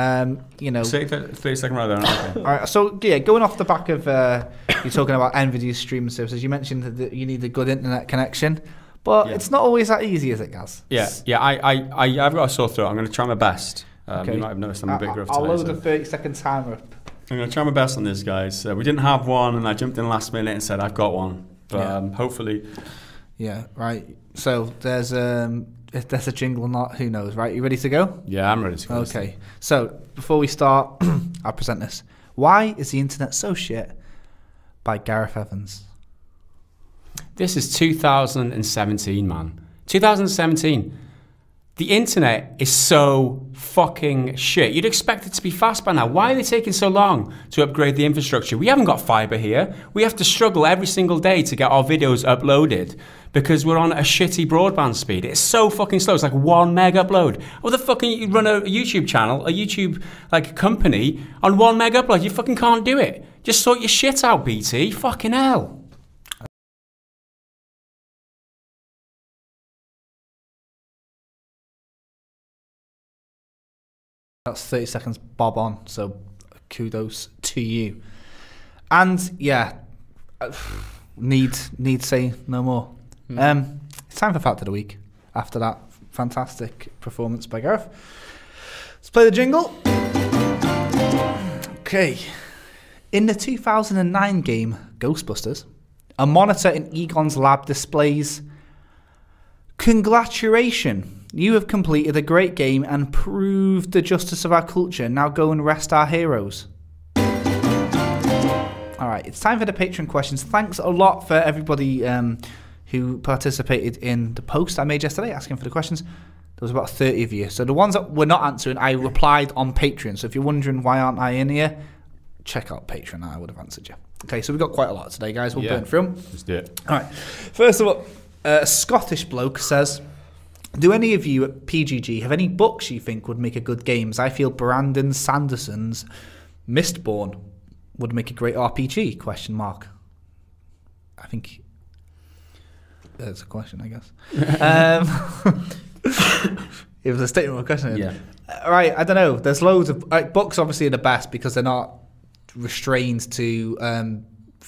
30-second throwdown. Okay. All right, so going off the back of you're talking about NVIDIA's streaming services, you mentioned that you need a good internet connection. But it's not always that easy, is it, Gaz? Yeah. I've got a sore throat. I'm going to try my best. You might have noticed I'm a bit gruff today. I'll load the 30-second timer up. I'm going to try my best on this, guys. We didn't have one, and I jumped in last minute and said I've got one. But hopefully... Yeah, right. So if there's a jingle or not, who knows, right? You ready to go? Yeah, I'm ready to go. Okay. So before we start, I'll present this. Why is the internet so shit? By Gareth Evans. This is 2017, man. 2017. The internet is so fucking shit. You'd expect it to be fast by now. Why are they taking so long to upgrade the infrastructure? We haven't got fiber here. We have to struggle every single day to get our videos uploaded because we're on a shitty broadband speed. It's so fucking slow. It's like 1 meg upload. What the fuck, you run a YouTube channel, a YouTube like company on 1 meg upload? You fucking can't do it. Just sort your shit out, BT. Fucking hell. That's 30 seconds bob on, so kudos to you. And yeah, need say no more. It's time for Fact of the Week after that fantastic performance by Gareth. Let's play the jingle. Okay. In the 2009 game Ghostbusters, a monitor in Egon's lab displays, "Congratulations. You have completed a great game and proved the justice of our culture. Now go and rest our heroes." Alright, it's time for the Patreon questions. Thanks a lot for everybody who participated in the post I made yesterday asking for the questions. There was about 30 of you. So the ones that we're not answering, I replied on Patreon. So if you're wondering why aren't I in here, check out Patreon. I would have answered you. Okay, so we've got quite a lot today, guys. We'll burn through them. Let's do it. Alright, first of all, a Scottish bloke says, "Do any of you at PGG have any books you think would make a good games? I feel Brandon Sanderson's Mistborn would make a great RPG, ? I think that's a question, I guess. It was a statement of a question. Yeah. Right, I don't know. There's loads of... books obviously are the best because they're not restrained to...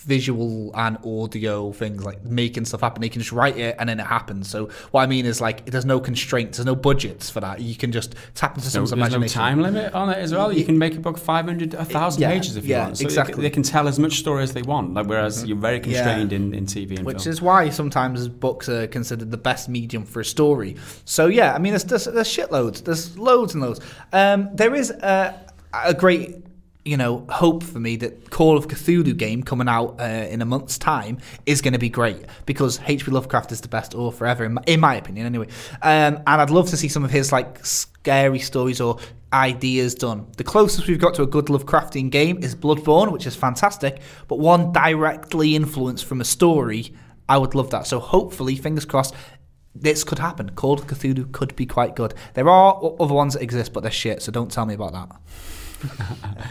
visual and audio things like making stuff happen. You can just write it and then it happens. So what I mean is like there's no constraints, there's no budgets for that. You can just tap into someone's imagination. There's no time limit on it as well. You can make a book 500, 1,000 pages if you want. So exactly. They can tell as much story as they want. Like whereas you're very constrained in TV and which film. is why sometimes books are considered the best medium for a story. So yeah, I mean there's shitloads. There's loads and loads. There is a great hope for me that Call of Cthulhu game coming out in a month's time is going to be great because H.P. Lovecraft is the best author ever, in my opinion, anyway. And I'd love to see some of his like scary stories or ideas done. The closest we've got to a good Lovecraftian game is Bloodborne, which is fantastic, but one directly influenced from a story, I would love that. So hopefully, fingers crossed, this could happen. Call of Cthulhu could be quite good. There are other ones that exist, but they're shit, so don't tell me about that.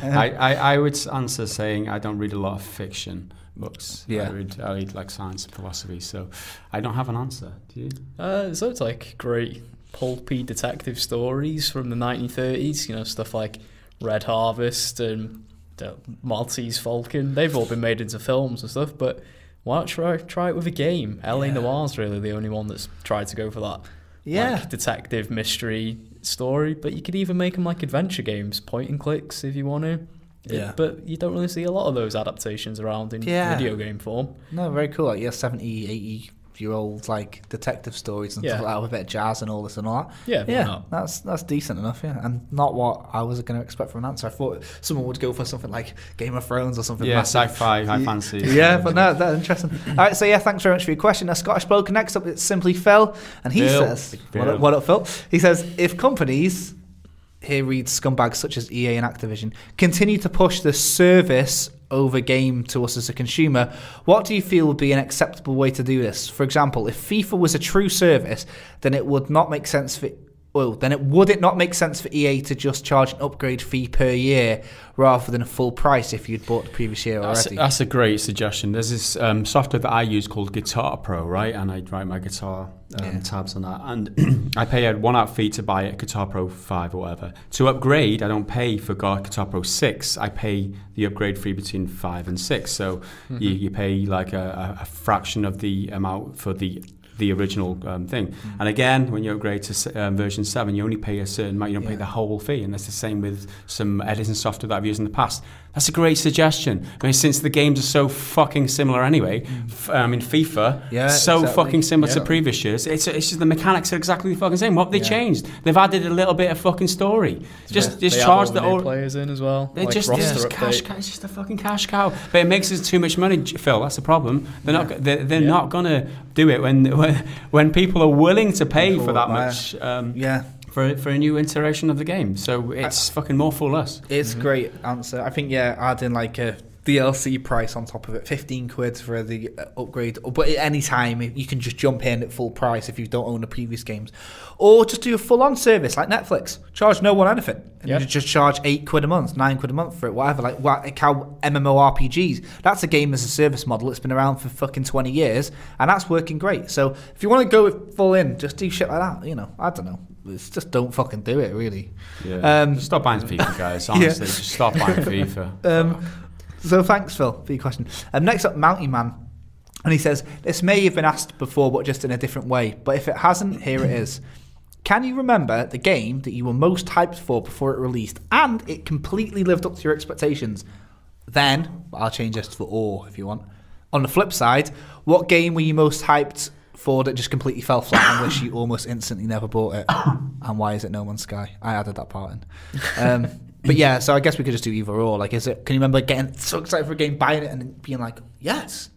I would answer saying I don't read a lot of fiction books. Yeah. I read like science and philosophy, so I don't have an answer. Do you? So it's like great pulpy detective stories from the 1930s, stuff like Red Harvest and Maltese Falcon. They've all been made into films and stuff, but why not try it with a game? L.A. Noir's really the only one that's tried to go for that. Like detective mystery story, but you could even make them like adventure games, point and clicks if you want to. But you don't really see a lot of those adaptations around in video game form. No, very cool. Like 70, 80-year-old like detective stories and stuff like that with a bit of jazz and all this and all that. Yeah. That's decent enough. Yeah, and not what I was going to expect from an answer. I thought someone would go for something like Game of Thrones or something. Yeah, sci-fi, high fantasy. Yeah, but no, that's interesting. All right, so thanks very much for your question. A Scottish bloke. Next up, it's Simply Phil, and he says, "What up, Phil?" He says, "If companies." Here reads scumbags such as EA and Activision continue to push the service over game to us as a consumer. What do you feel would be an acceptable way to do this? For example, if FIFA was a true service, then it would not make sense for would it not make sense for EA to just charge an upgrade fee per year rather than a full price if you'd bought the previous year already? That's a great suggestion. There's this software that I use called Guitar Pro, right? And I write my guitar tabs on that. And I pay a one-out fee to buy a Guitar Pro 5 or whatever. To upgrade, I don't pay for Guitar Pro 6. I pay the upgrade fee between 5 and 6. So you pay like a fraction of the amount for the original thing. And again, when you upgrade to version 7, you only pay a certain amount, you don't pay the whole fee. And that's the same with some editing software that I've used in the past. That's a great suggestion. I mean, since the games are so fucking similar anyway. FIFA, fucking similar to previous years. It's just the mechanics are exactly the fucking same. What have they changed? They've added a little bit of fucking story. Just charge the old players in as well. They're just cash cow. It's just a fucking cash cow. But it makes us too much money, Phil. That's the problem. They're not gonna do it when people are willing to pay for that much. For a new iteration of the game. So it's fucking more for us. It's a great answer. I think, adding like a DLC price on top of it, 15 quid for the upgrade. But at any time, you can just jump in at full price if you don't own the previous games. Or just do a full-on service like Netflix. Charge no one anything. And you just charge 8 quid a month, 9 quid a month for it, whatever. Like how MMORPGs, that's a game as a service model. It's been around for fucking 20 years, and that's working great. So if you want to go with full in, just do shit like that. I don't know. It's just don't fucking do it, really. Yeah. Just stop buying FIFA, guys. Honestly, just stop buying FIFA. So thanks, Phil, for your question. Next up, Mounty Man. And he says, this may have been asked before, but just in a different way. But if it hasn't, here it is. Can you remember the game that you were most hyped for before it released, and it completely lived up to your expectations? Then, I'll change this for or if you want. On the flip side, what game were you most hyped for that just completely fell flat and wish you almost instantly never bought it? And why is it No Man's Sky? I added that part in. But yeah, so I guess we could just do either or. Like, can you remember getting so excited for a game, buying it, and being like, yes,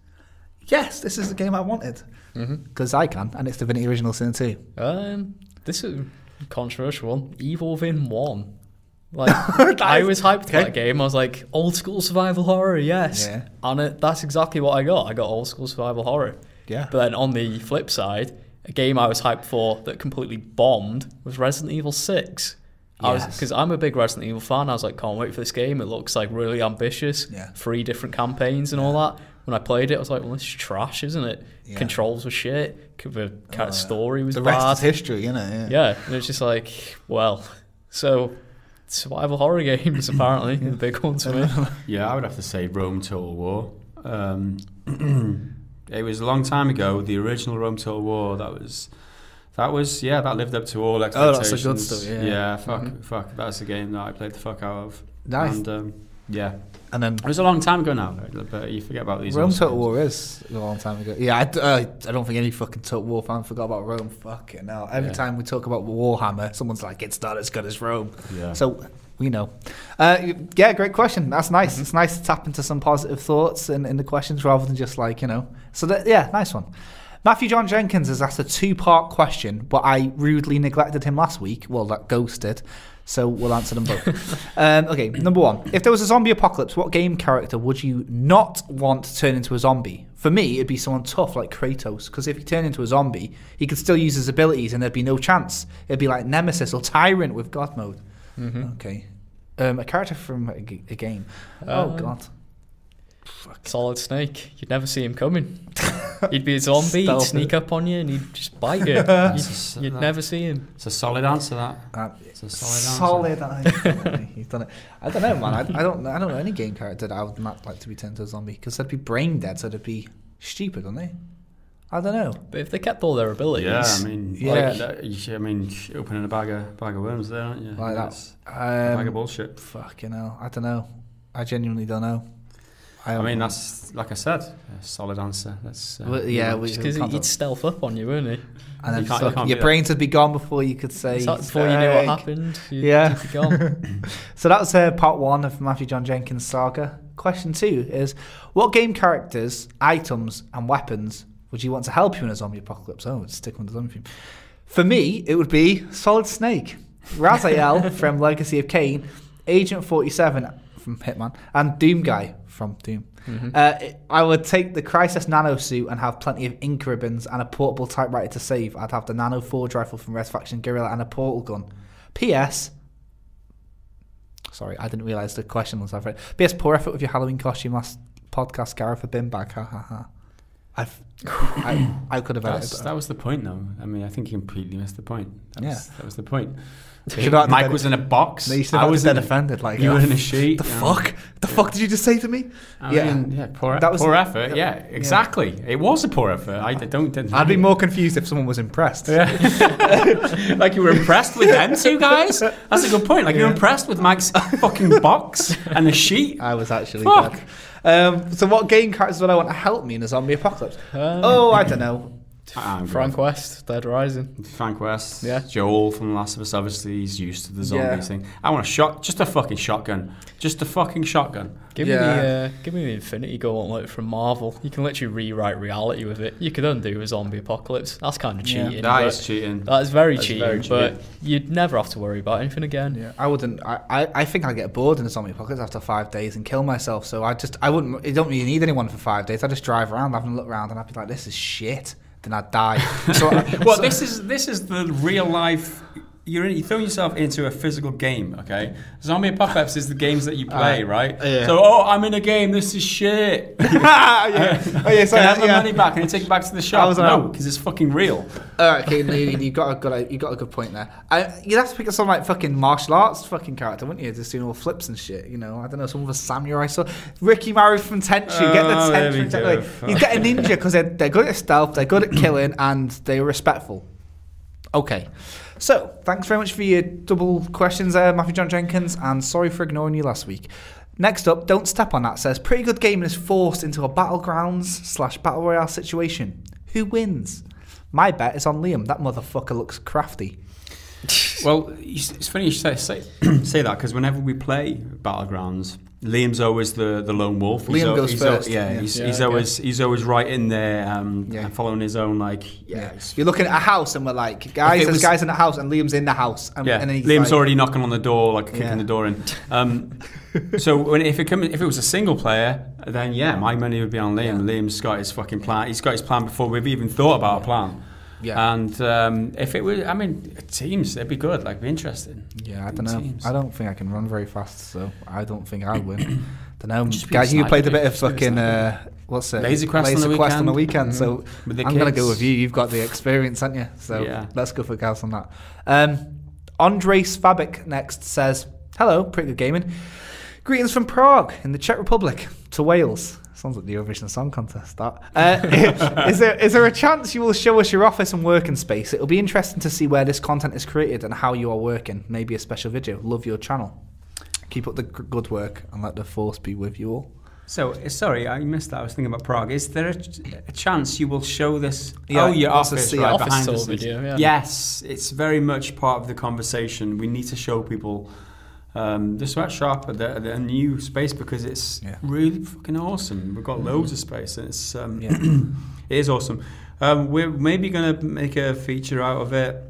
this is the game I wanted? Because I can, and it's Divinity Original Sin 2. This is a controversial one. Evil Within 1. Like, I was hyped for that game. I was like, old school survival horror, yes. Yeah. And that's exactly what I got. I got old school survival horror. Yeah. But then on the flip side, a game I was hyped for that completely bombed was Resident Evil 6. Because I'm a big Resident Evil fan. I was like, can't wait for this game. It looks like really ambitious. 3 different campaigns and all that. When I played it, I was like, well, this is trash, isn't it? Controls were shit. The kind of story was bad. The rest is history, Yeah. Yeah. And it's just like, well, so survival horror games, apparently, the big ones for me. Yeah, I would have to say Rome Total War. It was a long time ago. The original Rome Total War, that lived up to all expectations. Oh, that's a good stuff. Yeah, fuck. That's a game that I played the fuck out of. Nice. And then it was a long time ago now, but you forget about these. Rome Total War is a long time ago. Yeah, I don't think any fucking Total War fan forgot about Rome. Fucking hell. Every time we talk about Warhammer, someone's like, it's not as good as Rome. Yeah. So we know. Great question. That's nice. It's nice to tap into some positive thoughts in the questions rather than just like, So nice one. Matthew John Jenkins has asked a 2-part question, but I rudely neglected him last week. Well, that ghosted. So we'll answer them both. Okay, number 1. If there was a zombie apocalypse, what game character would you not want to turn into a zombie? For me, it'd be someone tough like Kratos, because if he turned into a zombie, he could still use his abilities and there'd be no chance. It'd be like Nemesis or Tyrant with God mode. Okay. A character from a game. Oh, God. Fuck. Solid Snake. You'd never see him coming. He'd be a zombie, he'd sneak up on you and he'd just bite you. You'd never see him. It's a solid answer, that. It's a solid answer. He's done it. I don't know, man. I don't know any game character that I would not like to be turned into a zombie, because they'd be brain dead, so they'd be stupid, wouldn't they? I don't know. But if they kept all their abilities... opening a bag of worms there, aren't you? Like that. A bag of bullshit. Fucking hell. I don't know. I genuinely don't know. That's, like I said, a solid answer. That's because he'd stealth up on you, wouldn't he? And then your brains would be gone before you could say... Before you knew what happened, you'd be gone. So that was part 1 of Matthew John Jenkins' saga. Question 2 is, what game characters, items, and weapons would you want to help you in a zombie apocalypse? Oh, it's sticking with the zombie theme. For me, it would be Solid Snake, Raziel from Legacy of Kain, Agent 47 from Hitman, and Doom Guy from Doom. I would take the Crisis Nano suit and have plenty of ink ribbons and a portable typewriter to save. I'd have the Nano Forge rifle from Red Faction Guerrilla and a portal gun. P.S. Sorry, I didn't realise the question was that. P.S. Poor effort with your Halloween costume last podcast, Gareth, a bin bag. Ha ha ha. I could have had it. That was the point, though. I mean, I think you completely missed the point. That was the point. Mike was in a box. I was then offended. Like you were in a sheet. The fuck? The fuck did you just say to me? Poor effort. Yeah, exactly. Yeah. It was a poor effort. I'd be more confused if someone was impressed. Yeah. Like you were impressed with them two guys. That's a good point. Like you're impressed with Mike's fucking box and the sheet. I was actually dead. So what game characters would I want to help me in a zombie apocalypse? I don't know. Frank West, Dead Rising. Frank West, Joel from The Last of Us. Obviously, he's used to the zombie thing. I want just a fucking shotgun. Just a fucking shotgun. Give me the Infinity Gauntlet from Marvel. You can literally rewrite reality with it. You could undo a zombie apocalypse. That's kind of cheating. That is cheating. That is very cheating. But you'd never have to worry about anything again. Yeah, I wouldn't. I think I'd get bored in a zombie apocalypse after 5 days and kill myself. So I wouldn't. You don't really need anyone for 5 days. I just drive around, having a look around, and I'd be like, this is shit. Then I'd die. This is the real life. You're throwing yourself into a physical game, okay? Zombie Apocalypse is the games that you play, right? Yeah. So, I'm in a game. This is shit. Can I have my money back? Can I take it back to the shop? No, because it's fucking real. All right, okay, you got a good point there. You'd have to pick up some like fucking martial arts fucking character, wouldn't you? Just doing all flips and shit. You know, I don't know, some of a samurai. So Ricky Maru from Tenchu, get the Tenchu. You get a ninja because they're good at stealth, they're good at killing, and they're respectful. Okay. So, thanks very much for your double questions there, Matthew John Jenkins, and sorry for ignoring you last week. Next up, Don't Step on That says, pretty good gaming is forced into a battlegrounds/battle royale situation. Who wins? My bet is on Liam. That motherfucker looks crafty. Well, it's funny you say that, because whenever we play Battlegrounds, Liam's always the lone wolf. Liam goes first. He's always right in there, following his own You're looking at a house, and we're like, there's guys in the house, and Liam's in the house. And then Liam's already knocking on the door, kicking the door in. So if it was a single player, then my money would be on Liam. Yeah. Liam's got his fucking plan. He's got his plan before we've even thought about a plan. Yeah. And if it was, teams, it'd be good. Be interesting. Yeah, I don't know. Teams. I don't think I can run very fast, so I don't think I'd win. Don't know, guys. You played a bit of fucking what's it? Laser Quest on the weekend. So I'm gonna go with you. You've got the experience, haven't you? So let's go for Gaz on that. Andres Fabik next says, "Hello, pretty good gaming. Greetings from Prague in the Czech Republic to Wales." Sounds like the Eurovision Song Contest, that. Is there a chance you will show us your office and working space? It'll be interesting to see where this content is created and how you are working. Maybe a special video. Love your channel. Keep up the good work and let the force be with you all. So, sorry, I missed that. I was thinking about Prague. Is there a chance you will show this? Your office, right, behind the scenes. Video, yeah. Yes, it's very much part of the conversation. We need to show people the sweatshop, the new space, because it's really fucking awesome. We've got loads of space, and it's it is awesome. We're maybe going to make a feature out of it.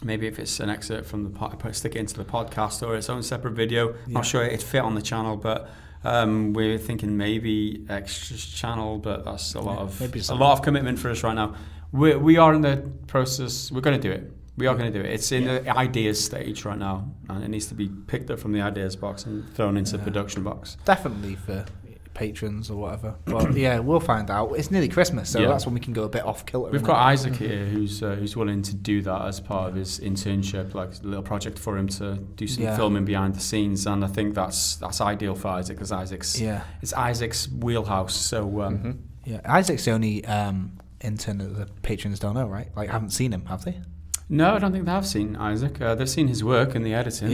Maybe if it's an excerpt from the stick it into the podcast or its own separate video. I'm not sure it'd fit on the channel, but we're thinking maybe extra channel, but that's a lot of commitment for us right now. We are in the process. We're going to do it. We are going to do it. It's in the ideas stage right now, and it needs to be picked up from the ideas box and thrown into the production box. Definitely for patrons or whatever. But we'll find out. It's nearly Christmas, so that's when we can go a bit off kilter. We've got Isaac here who's willing to do that as part of his internship, like a little project for him to do some filming behind the scenes, and I think that's ideal for Isaac, because it's Isaac's wheelhouse. So Isaac's the only intern that the patrons don't know, right? Haven't seen him, have they? No, I don't think they have seen Isaac. They've seen his work in the editing,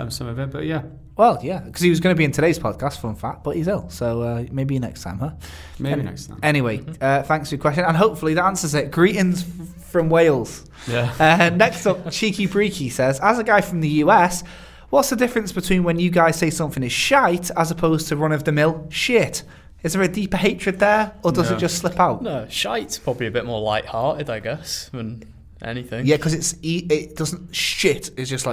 some of it, but Well, because he was going to be in today's podcast, fun fact, but he's ill, so maybe next time, huh? Maybe next time. Anyway, thanks for your question, and hopefully that answers it. Greetings from Wales. Yeah. Next up, Cheeky Breaky says, as a guy from the US, what's the difference between when you guys say something is shite as opposed to run-of-the-mill shit? Is there a deeper hatred there, or does it just slip out? No, shite's probably a bit more light-hearted, I guess, than anything. Yeah, because it doesn't shit. It's just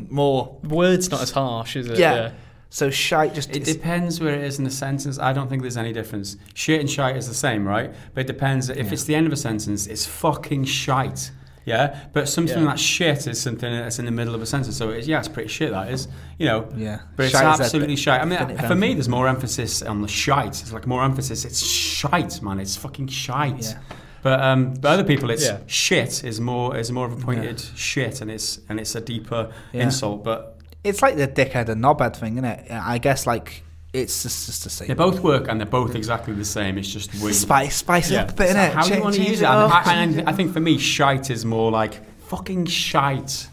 more. Word's not as harsh, is it? Yeah. So shite just. It depends where it is in the sentence. I don't think there's any difference. Shit and shite is the same, right? But it depends. If it's the end of a sentence, it's fucking shite. Yeah, but something that's shit is something that's in the middle of a sentence. So it's pretty shit. That is, Yeah. But it's absolutely shite. I mean, for me, there's more emphasis on the shite. It's like more emphasis. It's shite, man. It's fucking shite. Yeah. But other people, it's shit is more of a pointed shit, and it's a deeper insult. But it's like the dickhead and knobhead thing, isn't it? I guess like. It's just the same. They both work and they're both exactly the same. It's just spice it up a bit, innit? How do you want to use it? I think for me, shite is more like fucking shite.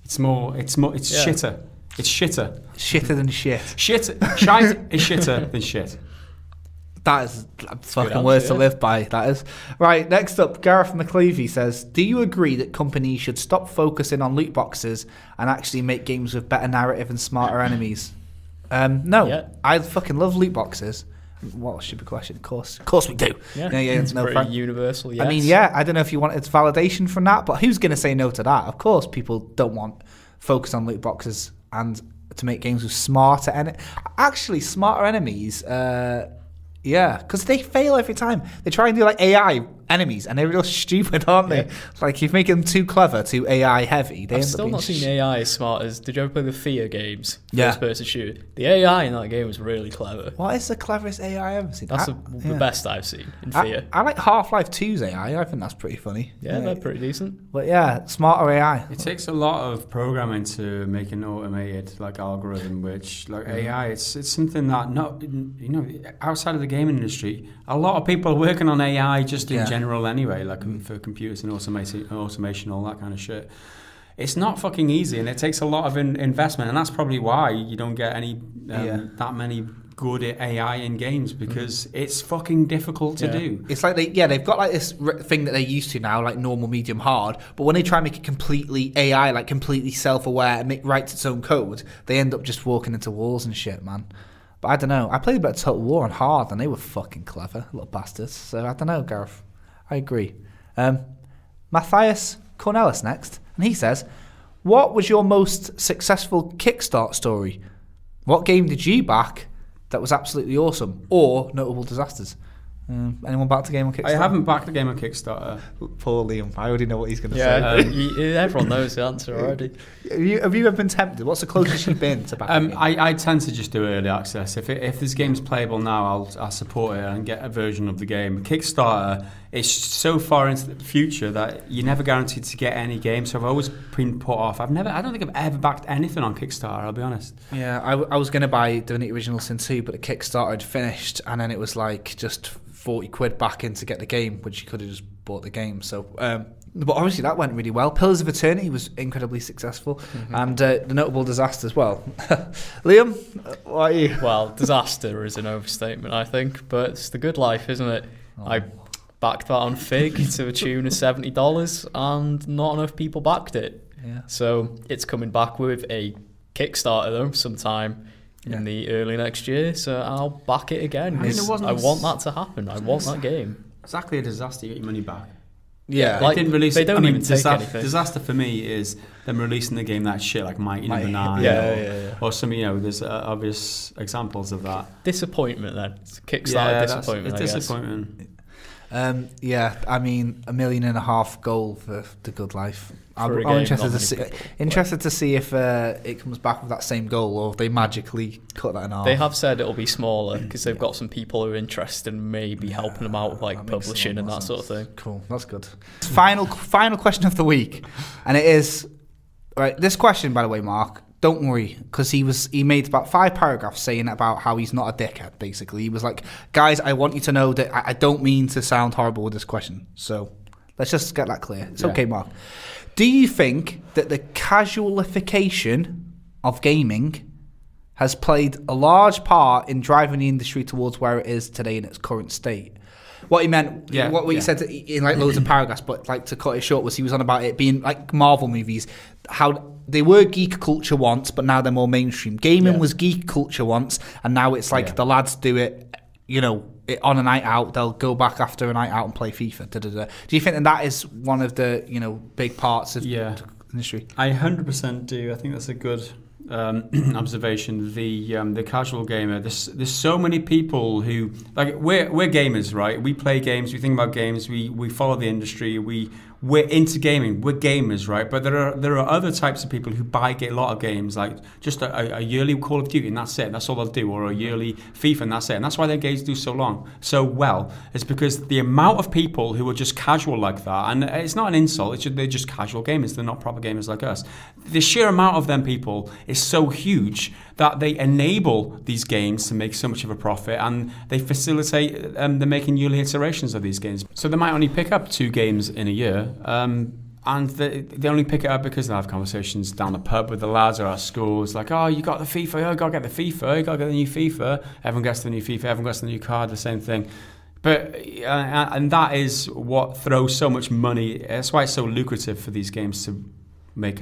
It's shitter. It's shitter. Shitter than shit. Shite is shitter than shit. That is fucking words to live by, that is. Right, next up, Gareth McKelvey says, do you agree that companies should stop focusing on loot boxes and actually make games with better narrative and smarter enemies? No, I fucking love loot boxes. What a stupid question. Of course we do. Yeah, it's pretty universal. Yes. I mean, I don't know if you wanted validation from that, but who's going to say no to that? Of course, people don't want focus on loot boxes and to make games with smarter enemies. Actually, smarter enemies. Because they fail every time. They try and do like AI enemies, and they're real stupid, aren't they? Like, you make them too clever, too AI heavy. I've still not seen AI as smart as. Did you ever play the Fear games? First-person shooter. The AI in that game was really clever. What is the cleverest AI I've ever seen? That's the best I've seen in Fear. I like Half-Life 2's AI. I think that's pretty funny. Yeah, they're pretty decent. But smarter AI. It takes a lot of programming to make an automated like algorithm, which like AI, it's something that outside of the gaming industry, a lot of people are working on AI just in general anyway, like for computers and automation, all that kind of shit. It's not fucking easy, and it takes a lot of investment, and that's probably why you don't get any that many good AI in games, because it's fucking difficult to do. It's like they've got like this thing that they're used to now, like normal, medium, hard, but when they try and make it completely AI, like completely self-aware and writes its own code, they end up just walking into walls and shit, man. But I don't know. I played a bit of Total War on hard, and they were fucking clever, little bastards. So I don't know, Gareth. I agree. Matthias Cornelis next, and he says, what was your most successful Kickstart story? What game did you back that was absolutely awesome? Or notable disasters? Anyone backed a game on Kickstarter? I haven't backed a game on Kickstarter. Poor Liam. I already know what he's going to say. Everyone knows the answer already. Have you ever been tempted? What's the closest you've been to backing I tend to just do early access. If this game's playable now, I'll support it and get a version of the game. Kickstarter, it's so far into the future that you're never guaranteed to get any game. So I've always been put off. I don't think I've ever backed anything on Kickstarter, I'll be honest. Yeah, I was going to buy Divinity Original Sin 2, but the Kickstarter had finished, and then it was like just 40 quid back in to get the game, which you could have just bought the game. So, but obviously that went really well. Pillars of Eternity was incredibly successful, and the notable disaster as well. Liam, what are you? Well, disaster is an overstatement, I think, but it's the good life, isn't it? I backed that on Fig to a tune of $70, and not enough people backed it. Yeah. So it's coming back with a Kickstarter though sometime in the early next year, so I'll back it again. I want that to happen. I want that game. Exactly a disaster. You get your money back. Yeah, like, they didn't release. They don't even take anything. Disaster for me is them releasing the game that shit like Mighty No. 9. Or some. There's obvious examples of that. Disappointment then. It's Kickstarter disappointment. It's disappointment. I mean, $1.5 million goal for the good life. I'm interested to see if it comes back with that same goal, or if they magically cut that in half. They have said it'll be smaller because they've got some people who are interested in maybe helping them out with like publishing and that sort of thing. Cool, that's good. Final question of the week, and it is right. This question, by the way, Mark, don't worry, because he made about 5 paragraphs saying about how he's not a dickhead. Basically, he was like, "Guys, I want you to know that I don't mean to sound horrible with this question." So let's just get that clear. It's okay, Mark. Do you think that the casualification of gaming has played a large part in driving the industry towards where it is today in its current state? What he meant, what he said in like loads of paragraphs, but like to cut it short, was he was on about it being like Marvel movies, how they were geek culture once, but now they're more mainstream. Gaming was geek culture once, and now it's like the lads do it, on a night out, they'll go back after a night out and play FIFA. Do you think that is one of the big parts of the industry? I 100% do. I think that's a good observation. The casual gamer. There's so many people who like we're gamers, right? We play games. We think about games. We follow the industry. We're into gaming. We're gamers, right? But there are other types of people who buy a lot of games, like just a yearly Call of Duty, and that's it. That's all they'll do, or a yearly FIFA, and that's it. And that's why their games do so well. It's because the amount of people who are just casual like that, and it's not an insult. They're just casual gamers. They're not proper gamers like us. The sheer amount of them people is so huge that they enable these games to make so much of a profit, and they facilitate the making yearly iterations of these games. So they might only pick up 2 games in a year. And they only pick it up because they have conversations down the pub with the lads or at school. It's like, oh, you got the FIFA, oh, you got to get the FIFA, you got to get the new FIFA. Everyone gets the new FIFA, everyone gets the new card, the same thing. But and that is what throws so much money. That's why it's so lucrative for these games to make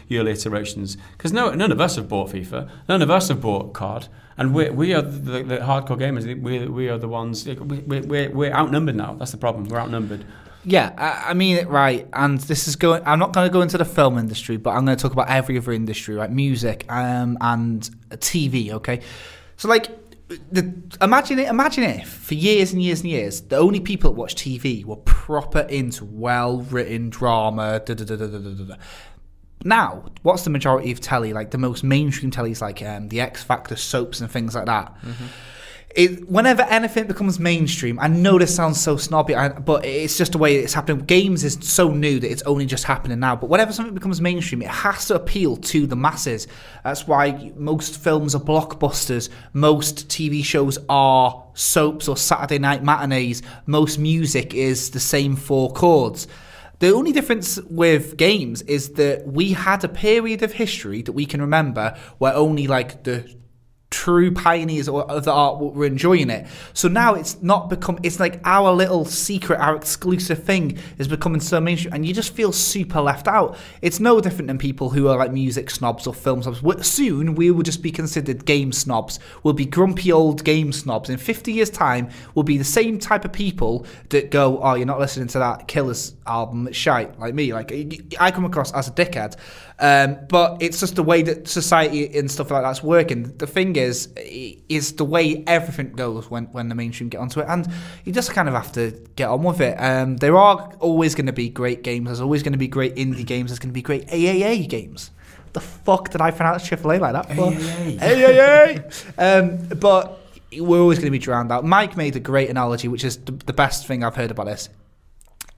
yearly iterations. Because none of us have bought FIFA, none of us have bought COD, and we are the hardcore gamers. We are the ones. We're outnumbered now. That's the problem. We're outnumbered. Yeah, I mean it right, and this is going. I'm not going to go into the film industry, but I'm going to talk about every other industry, right? Music and TV. Okay, so like, imagine if for years and years and years, the only people that watch TV were proper into well-written drama. Now, what's the majority of telly? Like the most mainstream telly is like the X Factor soaps and things like that. Mm-hmm. Whenever anything becomes mainstream, I know this sounds so snobby, but it's just the way it's happening. Games is so new that it's only just happening now. But whenever something becomes mainstream, it has to appeal to the masses. That's why most films are blockbusters. Most TV shows are soaps or Saturday night matinees. Most music is the same 4 chords. The only difference with games is that we had a period of history that we can remember where only like the true pioneers of the art were enjoying it. So now it's like our little secret, our exclusive thing is becoming so mainstream, and you just feel super left out. It's no different than people who are like music snobs or film snobs. Soon we will just be considered game snobs. We'll be grumpy old game snobs. In 50 years time, we'll be the same type of people that go, oh, you're not listening to that Killers album, it's shite, like me. Like I come across as a dickhead. But it's just the way that society and stuff like that's working. The thing is the way everything goes when the mainstream get onto it, and you just kind of have to get on with it. There are always going to be great games. There's always going to be great indie games. There's going to be great AAA games. The fuck did I pronounce AAA like that for? AAA. But we're always going to be drowned out. Mike made a great analogy, which is the best thing I've heard about this.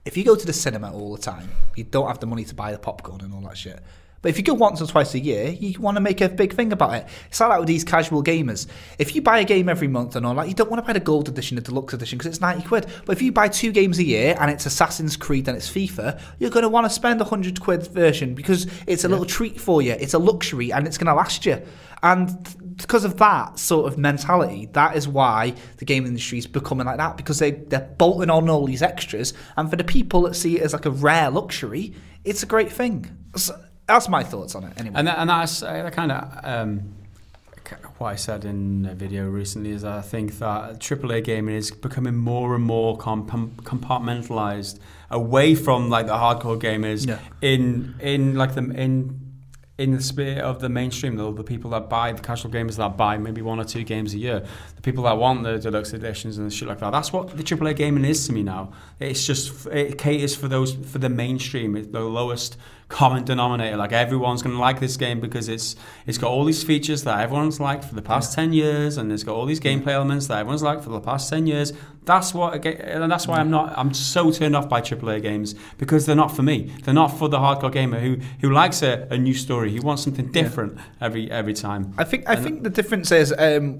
If you go to the cinema all the time, you don't have the money to buy the popcorn and all that shit. But if you go once or twice a year, you want to make a big thing about it. It's like that with these casual gamers. If you buy a game every month and all that, you don't want to buy the gold edition, the deluxe edition, because it's 90 quid. But if you buy 2 games a year and it's Assassin's Creed and it's FIFA, you're going to want to spend a 100 quid version because it's a little treat for you. It's a luxury and it's going to last you. And because of that sort of mentality, that is why the gaming industry is becoming like that, because they're bolting on all these extras. And for the people that see it as like a rare luxury, it's a great thing. So, that's my thoughts on it, anyway. And that's kind of what I said in a video recently. Is I think that AAA gaming is becoming more and more compartmentalized away from like the hardcore gamers in the spirit of the mainstream, the people that buy, the casual gamers that buy maybe 1 or 2 games a year, the people that want the deluxe editions and shit like that. That's what the AAA gaming is to me now. It's just, it caters for the mainstream, it's the lowest common denominator. Like everyone's going to like this game because it's got all these features that everyone's liked for the past 10 years, and it's got all these gameplay elements that everyone's liked for the past 10 years. That's why I'm so turned off by AAA games, because they're not for me. They're not for the hardcore gamer who likes a new story. He wants something different every time. I think the difference is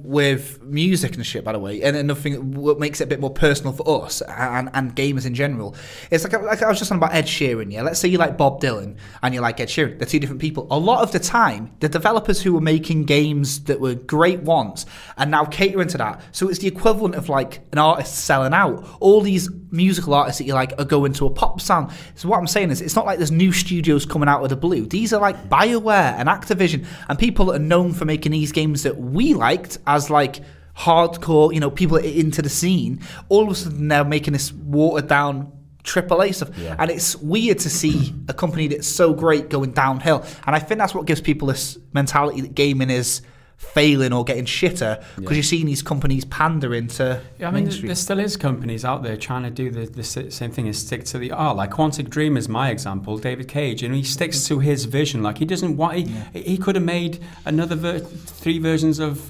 with music and shit, by the way, and another thing what makes it a bit more personal for us and gamers in general. It's like I was just on about Ed Sheeran. Yeah, let's say you like Bob Dylan and you like Ed Sheeran. They're 2 different people. A lot of the time, the developers who were making games that were great once are now catering to that. So it's the equivalent of like an artist selling out. All these musical artists that you like are going to a pop sound. So what I'm saying is, it's not like there's new studios coming out of the blue. These are like BioWare and Activision and people that are known for making these games that we liked as like hardcore, people into the scene. All of a sudden they're making this watered down AAA stuff. Yeah. And it's weird to see a company that's so great going downhill. And I think that's what gives people this mentality that gaming is failing or getting shitter, because you're seeing these companies pandering to mainstream. There still is companies out there trying to do the same thing and stick to the art. Like Quantic Dream is my example, David Cage, and he sticks to his vision. Like he doesn't want, he could have made another 3 versions of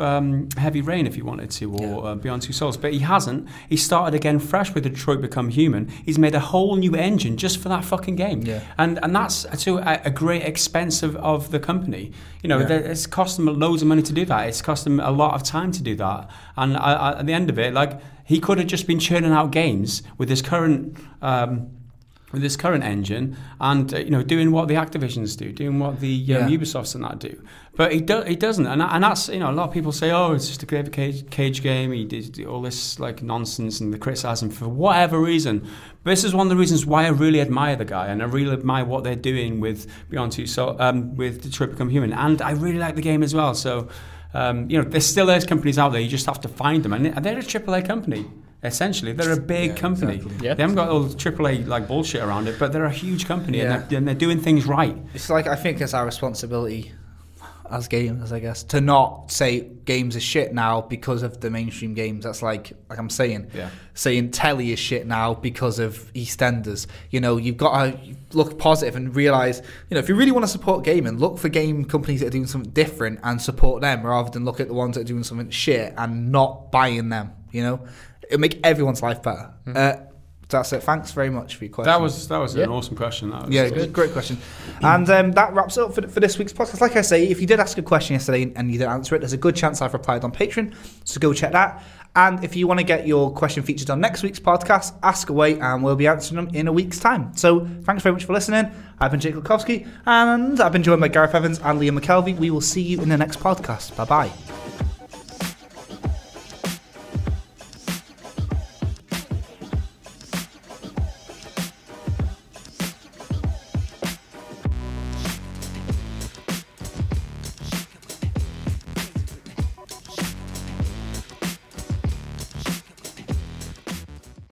Heavy Rain if he wanted to, or Beyond Two Souls, but he hasn't. He started again fresh with Detroit Become Human. He's made a whole new engine just for that fucking game, and that's to a great expense of the company. You know, it's cost them loads of money to do that. It's cost him a lot of time to do that, and at the end of it, like, he could have just been churning out games with his current engine, and doing what the Activisions do, doing what the Ubisofts and that do. But he doesn't, and that's, a lot of people say, oh, it's just a David Cage game. He did all this like nonsense, and they criticise him for whatever reason. But this is one of the reasons why I really admire the guy, and I really admire what they're doing with Beyond Two Souls, with Detroit Become Human, and I really like the game as well. So. There's still those companies out there. You just have to find them, and they're a AAA company. Essentially, they're a big company. Exactly. Yeah. They haven't got all the AAA like bullshit around it, but they're a huge company, and they're doing things right. It's like, I think it's our responsibility as gamers, I guess, to not say games are shit now because of the mainstream games. That's like I'm saying, saying telly is shit now because of EastEnders. You've got to look positive and realise, if you really want to support gaming, look for game companies that are doing something different and support them, rather than look at the ones that are doing something shit and not buying them. It'll make everyone's life better. That's it. Thanks very much for your question. That was an awesome question. That was great question. And that wraps up for this week's podcast. Like I say, if you did ask a question yesterday and you didn't answer it, there's a good chance I've replied on Patreon, so go check that. And if you want to get your question featured on next week's podcast, ask away, and we'll be answering them in a week's time. So thanks very much for listening. I've been Jake Kulkowski, and I've been joined by Gareth Evans and Liam McKelvey. We will see you in the next podcast. Bye-bye.